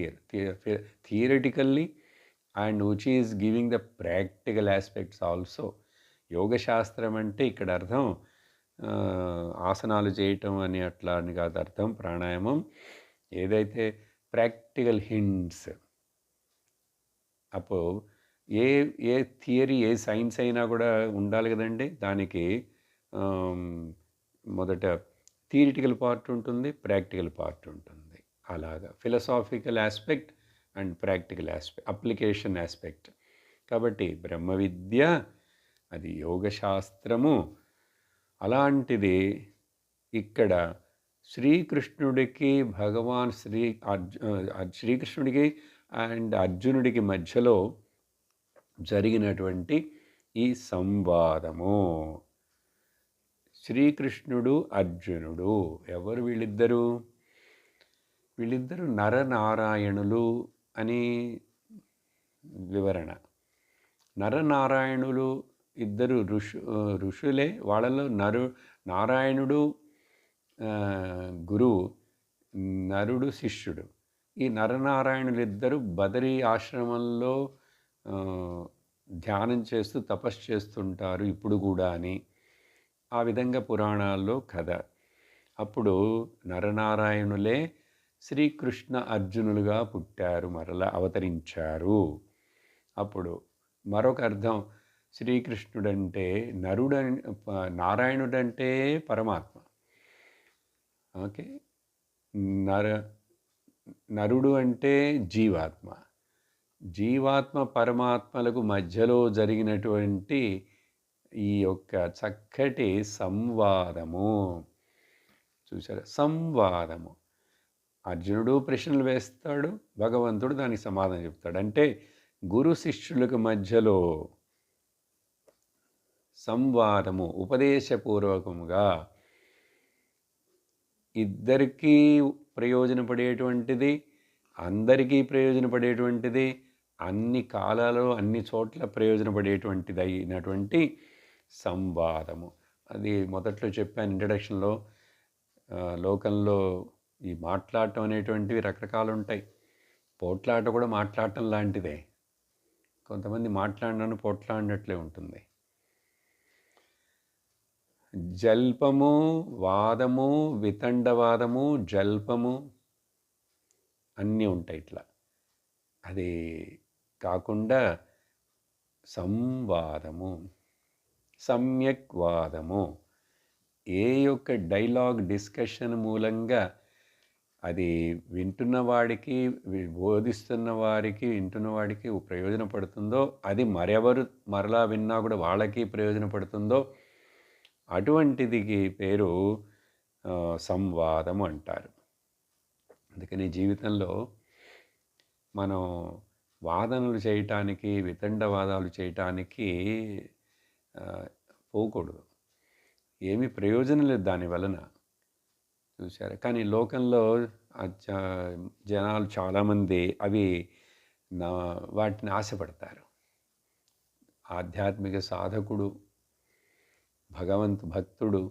S1: theoretically and which is giving the practical aspects also. యోగశాస్త్రం అంటే ఇక్కడ అర్థం ఆసనాలు చేయటం అని అట్లా అని కాదు అర్థం. ప్రాణాయామం ఏదైతే ప్రాక్టికల్ హింట్స్, అప్పుడు ఏ థియరీ, ఏ సైన్స్ అయినా కూడా ఉండాలి కదండి. దానికి మొదట థియరిటికల్ పార్ట్ ఉంటుంది, ప్రాక్టికల్ పార్ట్ ఉంటుంది. అలాగా philosophical aspect and practical aspect, application aspect. కాబట్టి బ్రహ్మ విద్య అది యోగశాస్త్రము. అలాంటిది ఇక్కడ శ్రీకృష్ణుడికి శ్రీకృష్ణుడికి అండ్ అర్జునుడికి మధ్యలో జరిగినటువంటి ఈ సంవాదము. శ్రీకృష్ణుడు, అర్జునుడు ఎవరు? వీళ్ళిద్దరూ నరనారాయణులు అని వివరణ. నరనారాయణులు ఇద్దరు ఋషులే. వాళ్ళలో నారాయణుడు గురువు, నరుడు శిష్యుడు. ఈ నరనారాయణులిద్దరూ బదరీ ఆశ్రమంలో ధ్యానం చేస్తూ తపస్సు చేస్తుంటారు ఇప్పుడు కూడా అని ఆ విధంగా పురాణాల్లో కథ. అప్పుడు నరనారాయణులే శ్రీకృష్ణ అర్జునులుగా పుట్టారు, మరలా అవతరించారు. అప్పుడు మరొక అర్థం, శ్రీకృష్ణుడంటే నారాయణుడంటే పరమాత్మ. ఓకే, నరుడు అంటే జీవాత్మ. జీవాత్మ పరమాత్మలకు మధ్యలో జరిగినటువంటి ఈ యొక్క చక్కటి సంవాదము చూసారా, సంవాదము. అర్జునుడు ప్రశ్నలు వేస్తాడు, భగవంతుడు దానికి సమాధానం చెప్తాడు. అంటే గురు శిష్యులకు మధ్యలో సంవాదము, ఉపదేశపూర్వకముగా ఇద్దరికీ ప్రయోజనపడేటువంటిది, అందరికీ ప్రయోజనపడేటువంటిది, అన్ని కాలాలలో అన్ని చోట్ల ప్రయోజనపడేటువంటిది అయినటువంటి సంవాదము. అది మొదట్లో చెప్పాను ఇంట్రడక్షన్లో. లోకంలో ఈ మాట్లాడటం అనేటువంటివి రకరకాలు ఉంటాయి. పోట్లాట కూడా మాట్లాడటం లాంటిదే. కొంతమంది మాట్లాడినాను పోట్లాడినట్లే ఉంటుంది. జల్పము, వాదము, వితండవాదము, జల్పము అన్నీ ఉంటాయి ఇట్లా. అది కాకుండా సంవాదము, సమ్యక్ వాదము, ఏ యొక్క డైలాగ్ డిస్కషన్ మూలంగా అది వింటున్నవాడికి, బోధిస్తున్న వారికి, వింటున్నవాడికి ప్రయోజనపడుతుందో, అది మరలా విన్నా కూడా వాళ్ళకి ప్రయోజనపడుతుందో అటువంటిది పేరు సంవాదం అంటారు. అందుకని జీవితంలో మనం వాదనలు చేయటానికి, వితండవాదాలు చేయటానికి పోకూడదు. ఏమీ ప్రయోజనం లేదు దాని వలన. చూశారు. కానీ లోకంలో జనాలు చాలామంది వాటిని ఆశపడతారు. ఆధ్యాత్మిక సాధకుడు, భక్తుడు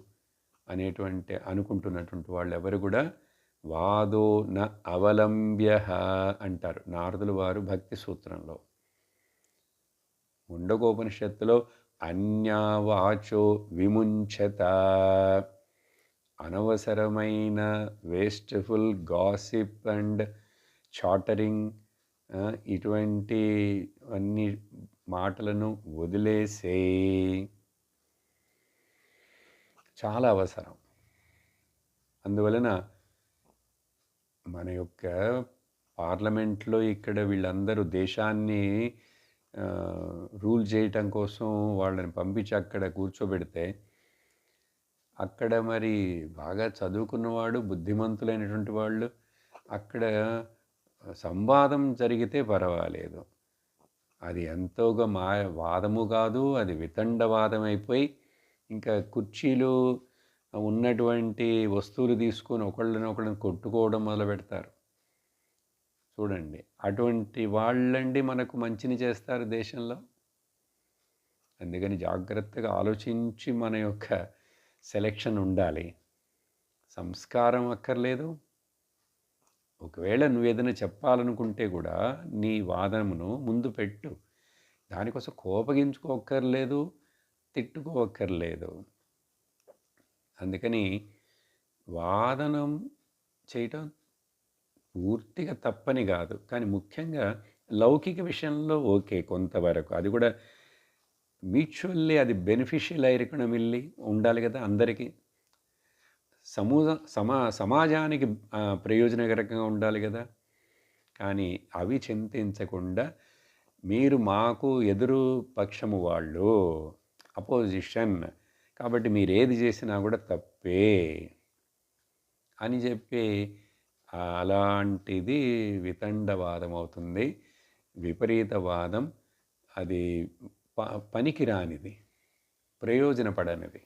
S1: అనేటువంటి అనుకుంటున్నటువంటి వాళ్ళు ఎవరు కూడా వాదో న అవలంబ్య అంటారు నారదుల వారు భక్తి సూత్రంలో. ముండకోపనిషత్తులో అన్యావాచో విముంచత, అనవసరమైన వేస్ట్ఫుల్ గాసిప్ అండ్ చాటరింగ్, ఇటువంటి అన్ని మాటలను వదిలేసేయి, చాలా అవసరం. అందువలన మన యొక్క పార్లమెంట్లో ఇక్కడ వీళ్ళందరూ దేశాన్ని రూల్ చేయటం కోసం వాళ్ళని పంపించి అక్కడ కూర్చోబెడితే, అక్కడ మరి బాగా చదువుకున్నవాడు, బుద్ధిమంతులైనటువంటి వాళ్ళు అక్కడ సంవాదం జరిగితే పర్వాలేదు. అది ఎంతోగా వాదము కాదు, అది వితండవాదం అయిపోయి ఇంకా కుర్చీలు ఉన్నటువంటి వస్తువులు తీసుకొని ఒకళ్ళని కొట్టుకోవడం మొదలు పెడతారు. చూడండి, అటువంటి వాళ్ళండి మనకు మంచిని చేస్తారు దేశంలో. అందుకని జాగ్రత్తగా ఆలోచించి మన యొక్క సెలెక్షన్ ఉండాలి. సంస్కారం అక్కర్లేదు. ఒకవేళ నువ్వేదైనా చెప్పాలనుకుంటే కూడా నీ వాదనను ముందు పెట్టు. దానికోసం కోపగించుకోక్కర్లేదు, తిట్టుకోక్కర్లేదు. అందుకని వాదనం చేయటం పూర్తిగా తప్పని కాదు, కానీ ముఖ్యంగా లౌకిక విషయంలో ఓకే కొంతవరకు. అది కూడా మ్యూచువల్లీ అది బెనిఫిషియల్ అయినమిల్లి ఉండాలి కదా అందరికీ. సమాజానికి ప్రయోజనకరంగా ఉండాలి కదా. కానీ అవి చింతించకుండా మీరు మాకు ఎదురు పక్షము వాళ్ళు, అపోజిషన్, కాబట్టి మీరు ఏది చేసినా కూడా తప్పే అని చెప్పి అలాంటిది వితండవాదం అవుతుంది, విపరీతవాదం. అది పనికిరానిది, ప్రయోజనపడనిది.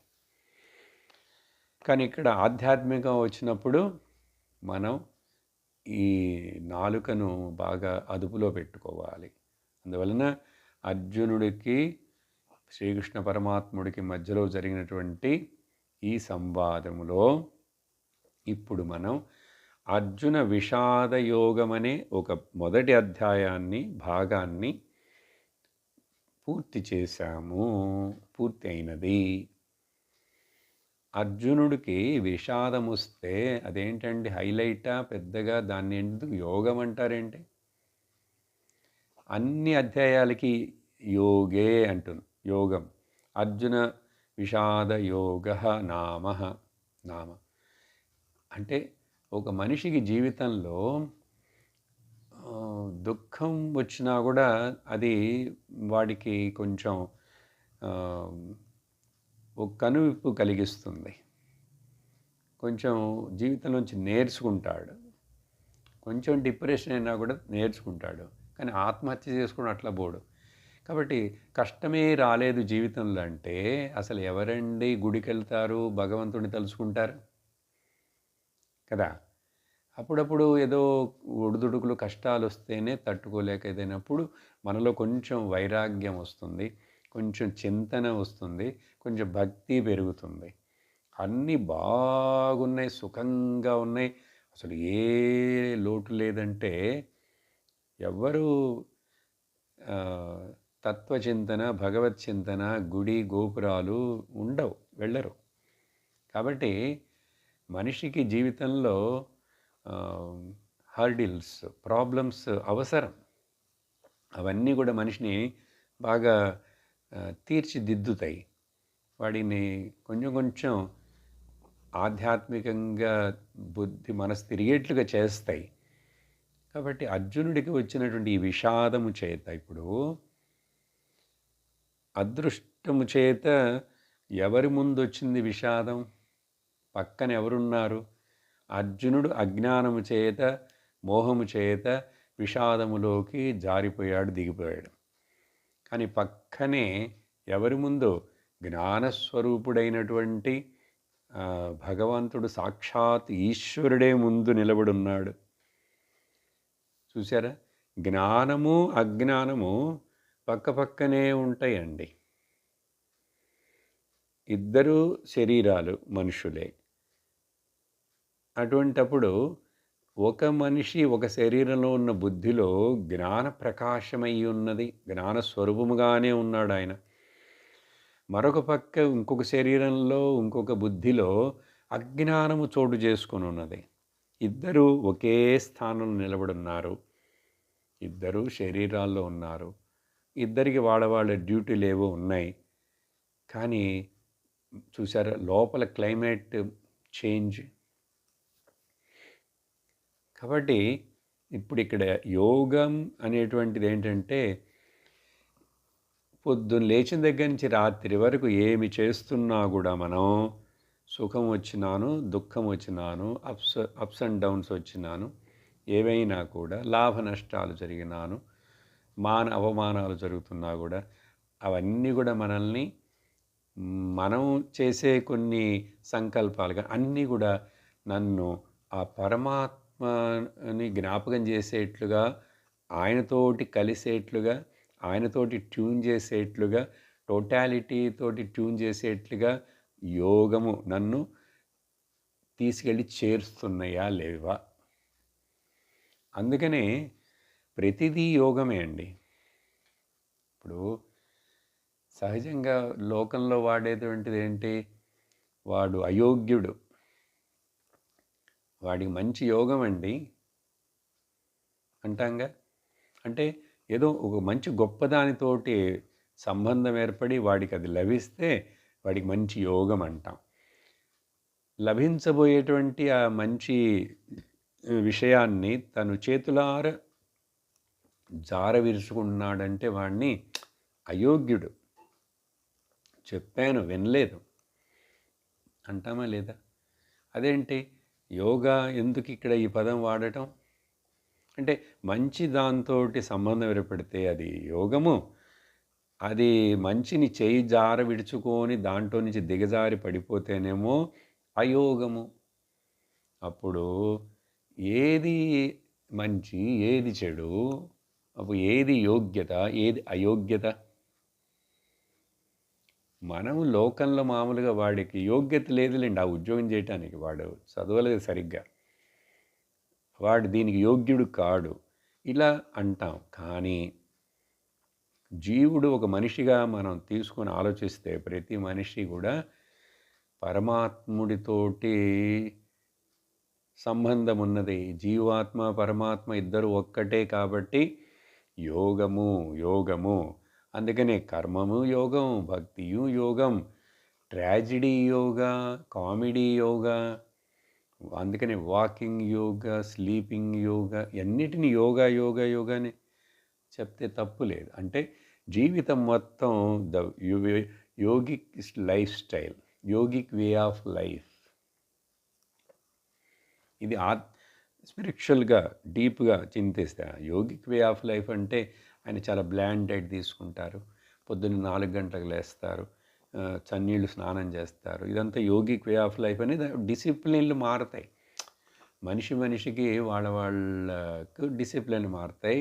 S1: కానీ ఇక్కడ ఆధ్యాత్మికం వచ్చినప్పుడు మనం ఈ నాలుకను బాగా అదుపులో పెట్టుకోవాలి. అందువలన అర్జునుడికి శ్రీకృష్ణ పరమాత్ముడికి మధ్యలో జరిగినటువంటి ఈ సంవాదములో ఇప్పుడు మనం అర్జున విషాద యోగమనే ఒక మొదటి అధ్యాయాన్ని భాగాన్ని పూర్తి చేశాము. పూర్తి అయినది. అర్జునుడికి విషాదం వస్తే అదేంటండి హైలైటా పెద్దగా? దాన్ని ఎందుకు యోగం అంటారేంటి? అన్ని అధ్యాయాలకి యోగే అంటుంది. యోగం. అర్జున విషాద యోగ నామ అంటే ఒక మనిషికి జీవితంలో దుఃఖం వచ్చినా కూడా అది వాడికి కొంచెం ఒక కనువిప్పు కలిగిస్తుంది. కొంచెం జీవితంలోంచి నేర్చుకుంటాడు. కొంచెం డిప్రెషన్ అయినా కూడా నేర్చుకుంటాడు. కానీ ఆత్మహత్య చేసుకుని అట్లా పోడు. కాబట్టి కష్టమే రాలేదు జీవితంలో అంటే అసలు ఎవరండి గుడికి వెళ్తారు, భగవంతుడిని తలుచుకుంటారు కదా? అప్పుడప్పుడు ఏదో ఒడిదుడుకులు కష్టాలు వస్తేనే తట్టుకోలేక ఏదైనప్పుడు మనలో కొంచెం వైరాగ్యం వస్తుంది, కొంచెం చింతన వస్తుంది, కొంచెం భక్తి పెరుగుతుంది. అన్నీ బాగున్నాయి, సుఖంగా ఉన్నాయి, అసలు ఏ లోటు లేదంటే ఎవ్వరూ తత్వచింతన, భగవత్ చింతన, గుడి గోపురాలు ఉండవు, వెళ్ళరు. కాబట్టి మనిషికి జీవితంలో హర్డిల్స్, ప్రాబ్లమ్స్ అవసరం. అవన్నీ కూడా మనిషిని బాగా తీర్చిదిద్దుతాయి. వాడిని కొంచెం కొంచెం ఆధ్యాత్మికంగా బుద్ధి మనసు తిరిగేట్లుగా చేస్తాయి. కాబట్టి అర్జునుడికి వచ్చినటువంటి ఈ విషాదము చేత ఇప్పుడు అదృష్టము చేత ఎవరి ముందు వచ్చింది విషాదం? పక్కన ఎవరున్నారు? అర్జునుడు అజ్ఞానము చేత, మోహము చేత విషాదములోకి జారిపోయాడు, దిగిపోయాడు. కానీ పక్కనే ఎవరి ముందు? జ్ఞానస్వరూపుడైనటువంటి భగవంతుడు సాక్షాత్ ఈశ్వరుడే ముందు నిలబడున్నాడు. చూసారా? జ్ఞానము అజ్ఞానము పక్కపక్కనే ఉంటాయండి. ఇద్దరు శరీరాలు మనుషులే. అటువంటప్పుడు ఒక మనిషి ఒక శరీరంలో ఉన్న బుద్ధిలో జ్ఞాన ప్రకాశమై ఉన్నది, జ్ఞానస్వరూపముగానే ఉన్నాడు ఆయన. మరొక పక్క ఇంకొక శరీరంలో ఇంకొక బుద్ధిలో అజ్ఞానము చోటు చేసుకుని ఉన్నది. ఇద్దరు ఒకే స్థానంలో నిలబడున్నారు, ఇద్దరు శరీరాల్లో ఉన్నారు, ఇద్దరికి వాళ్ళ డ్యూటీలు ఏవో ఉన్నాయి. కానీ చూసారా లోపల క్లైమేట్ చేంజ్. కాబట్టి ఇప్పుడు ఇక్కడ యోగం అనేటువంటిది ఏంటంటే పొద్దున్న లేచిన దగ్గర నుంచి రాత్రి వరకు ఏమి చేస్తున్నా కూడా మనం సుఖం వచ్చినాను, దుఃఖం వచ్చినాను, అప్స్ అండ్ డౌన్స్ వచ్చినాను, ఏవైనా కూడా లాభ నష్టాలు జరిగినాను, అవమానాలు జరుగుతున్నా కూడా అవన్నీ కూడా మనల్ని మనం చేసే కొన్ని సంకల్పాలుగా అన్నీ కూడా నన్ను ఆ పరమాత్మని జ్ఞాపకం చేసేట్లుగా, ఆయనతోటి కలిసేట్లుగా, ఆయనతోటి ట్యూన్ చేసేట్లుగా, టోటాలిటీ తోటి ట్యూన్ చేసేట్లుగా యోగము నన్ను తీసుకెళ్ళి చేరుస్తున్నాయా లేవా? అందుకనే ప్రతిదీ యోగమే అండి. ఇప్పుడు సహజంగా లోకంలో వాడేటువంటిది ఏంటి? వాడు అయోగ్యుడు, వాడికి మంచి యోగం అండి అంటాంగా. అంటే ఏదో ఒక మంచి గొప్పదానితోటి సంబంధం ఏర్పడి వాడికి అది లభిస్తే వాడికి మంచి యోగం అంటాం. లభించబోయేటువంటి ఆ మంచి విషయాన్ని తను చేతులార జార విరుచుకున్నాడంటే వాడిని అయోగ్యుడు, చెప్పాను వినలేదు అంటామా లేదా? అదేంటి యోగా ఎందుకు ఇక్కడ ఈ పదం వాడటం అంటే మంచి దాంతో సంబంధం ఏర్పడితే అది యోగము, అది మంచిని చేయి జార విడుచుకొని దాంట్లో నుంచి దిగజారి పడిపోతేనేమో అయోగము. అప్పుడు ఏది మంచి, ఏది చెడు, అప్పుడు ఏది యోగ్యత, ఏది అయోగ్యత. మనం లోకంలో మామూలుగా వాడికి యోగ్యత లేదులేండి ఆ ఉద్యోగం చేయటానికి, వాడు చదవలేదు సరిగ్గా, వాడు దీనికి యోగ్యుడు కాడు ఇలా అంటాం. కానీ జీవుడు ఒక మనిషిగా మనం తీసుకొని ఆలోచిస్తే ప్రతి మనిషి కూడా పరమాత్ముడితోటి సంబంధం ఉన్నది. జీవాత్మ పరమాత్మ ఇద్దరు ఒక్కటే కాబట్టి యోగము యోగము. అందుకనే కర్మము యోగం, భక్తియు యోగం, ట్రాజిడీ యోగా, కామెడీ యోగా, అందుకని వాకింగ్ యోగా, స్లీపింగ్ యోగా, అన్నిటిని యోగా యోగా యోగా అని చెప్తే తప్పు లేదు. అంటే జీవితం మొత్తం yogic life style, yogic way of life. ఇది స్పిరిచువల్గా డీప్గా చింతిస్తే యోగిక్ వే ఆఫ్ లైఫ్ అంటే ఆయన చాలా బ్లాండ్ డైట్ తీసుకుంటారు, పొద్దున్న 4 గంటలకు లేస్తారు, చన్నీళ్ళు స్నానం చేస్తారు. ఇదంతా యోగిక్ వే ఆఫ్ లైఫ్ అనేది. డిసిప్లిన్లు మారుతాయి, మనిషి మనిషికి వాళ్ళకు డిసిప్లిన్ మారుతాయి,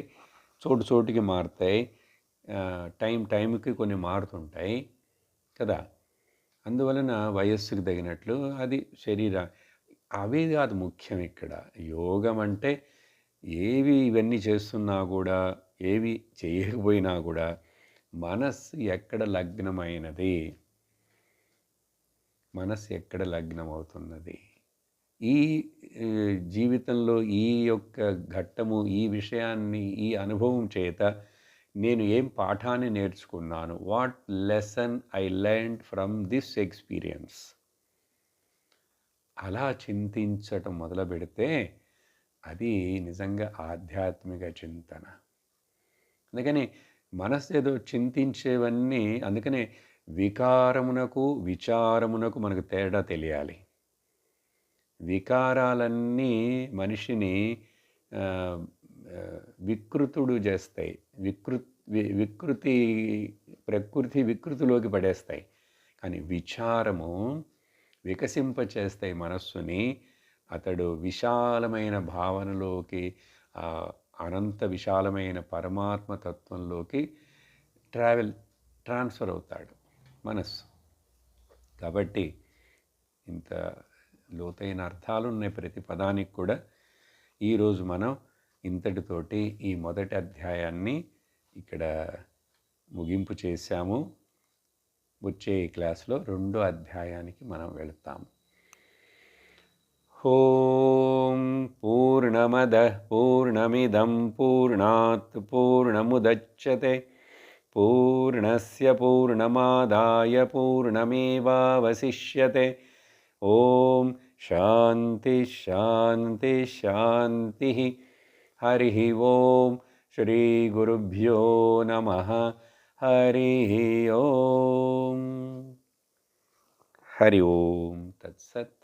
S1: చోటు చోటుకి మారుతాయి, టైంకి కొన్ని మారుతుంటాయి కదా. అందువలన వయస్సుకు తగినట్లు అది అవి కాదు ముఖ్యం ఇక్కడ. యోగం అంటే ఏవి ఇవన్నీ చేస్తున్నా కూడా, ఏవి చేయకపోయినా కూడా మనస్సు ఎక్కడ లగ్నమైనది, మనస్సు ఎక్కడ లగ్నమవుతున్నది, ఈ జీవితంలో ఈ యొక్క ఘట్టము, ఈ విషయాన్ని, ఈ అనుభవం చేత నేను ఏం పాఠాన్ని నేర్చుకున్నాను, what lesson I learned from this experience, అలా చింతించటం మొదలు పెడితే అది నిజంగా ఆధ్యాత్మిక చింతన. అందుకని మనసు ఏదో చింతించేవన్నీ, అందుకనే వికారమునకు విచారమునకు మనకు తేడా తెలియాలి. వికారాలన్నీ మనిషిని వికృతుడు చేస్తాయి, ప్రకృతి వికృతిలోకి పడేస్తాయి. కానీ విచారము వికసింపచేస్తాయి మనస్సుని. అతడు విశాలమైన భావనలోకి, అనంత విశాలమైన పరమాత్మ తత్వంలోకి ట్రాన్స్ఫర్ అవుతాడు మనస్సు. కాబట్టి ఇంత లోతైన అర్థాలు ఉన్నాయి ప్రతి పదానికి కూడా. ఈరోజు మనం ఇంతటితోటి ఈ మొదటి అధ్యాయాన్ని ఇక్కడ ముగింపు చేశాము. వచ్చే క్లాస్లో 2వ అధ్యాయానికి మనం వెళతాము. ఓం పూర్ణమదః పూర్ణమిదం పూర్ణాత్ పూర్ణముదచ్యతే పూర్ణస్య పూర్ణమాదాయ పూర్ణమేవావశిష్యతే. ఓం శాంతి శాంతి శాంతి. హరి ఓం. శ్రీ గురుభ్యో నమః. హరి ఓం. హరి ఓం తత్సత్.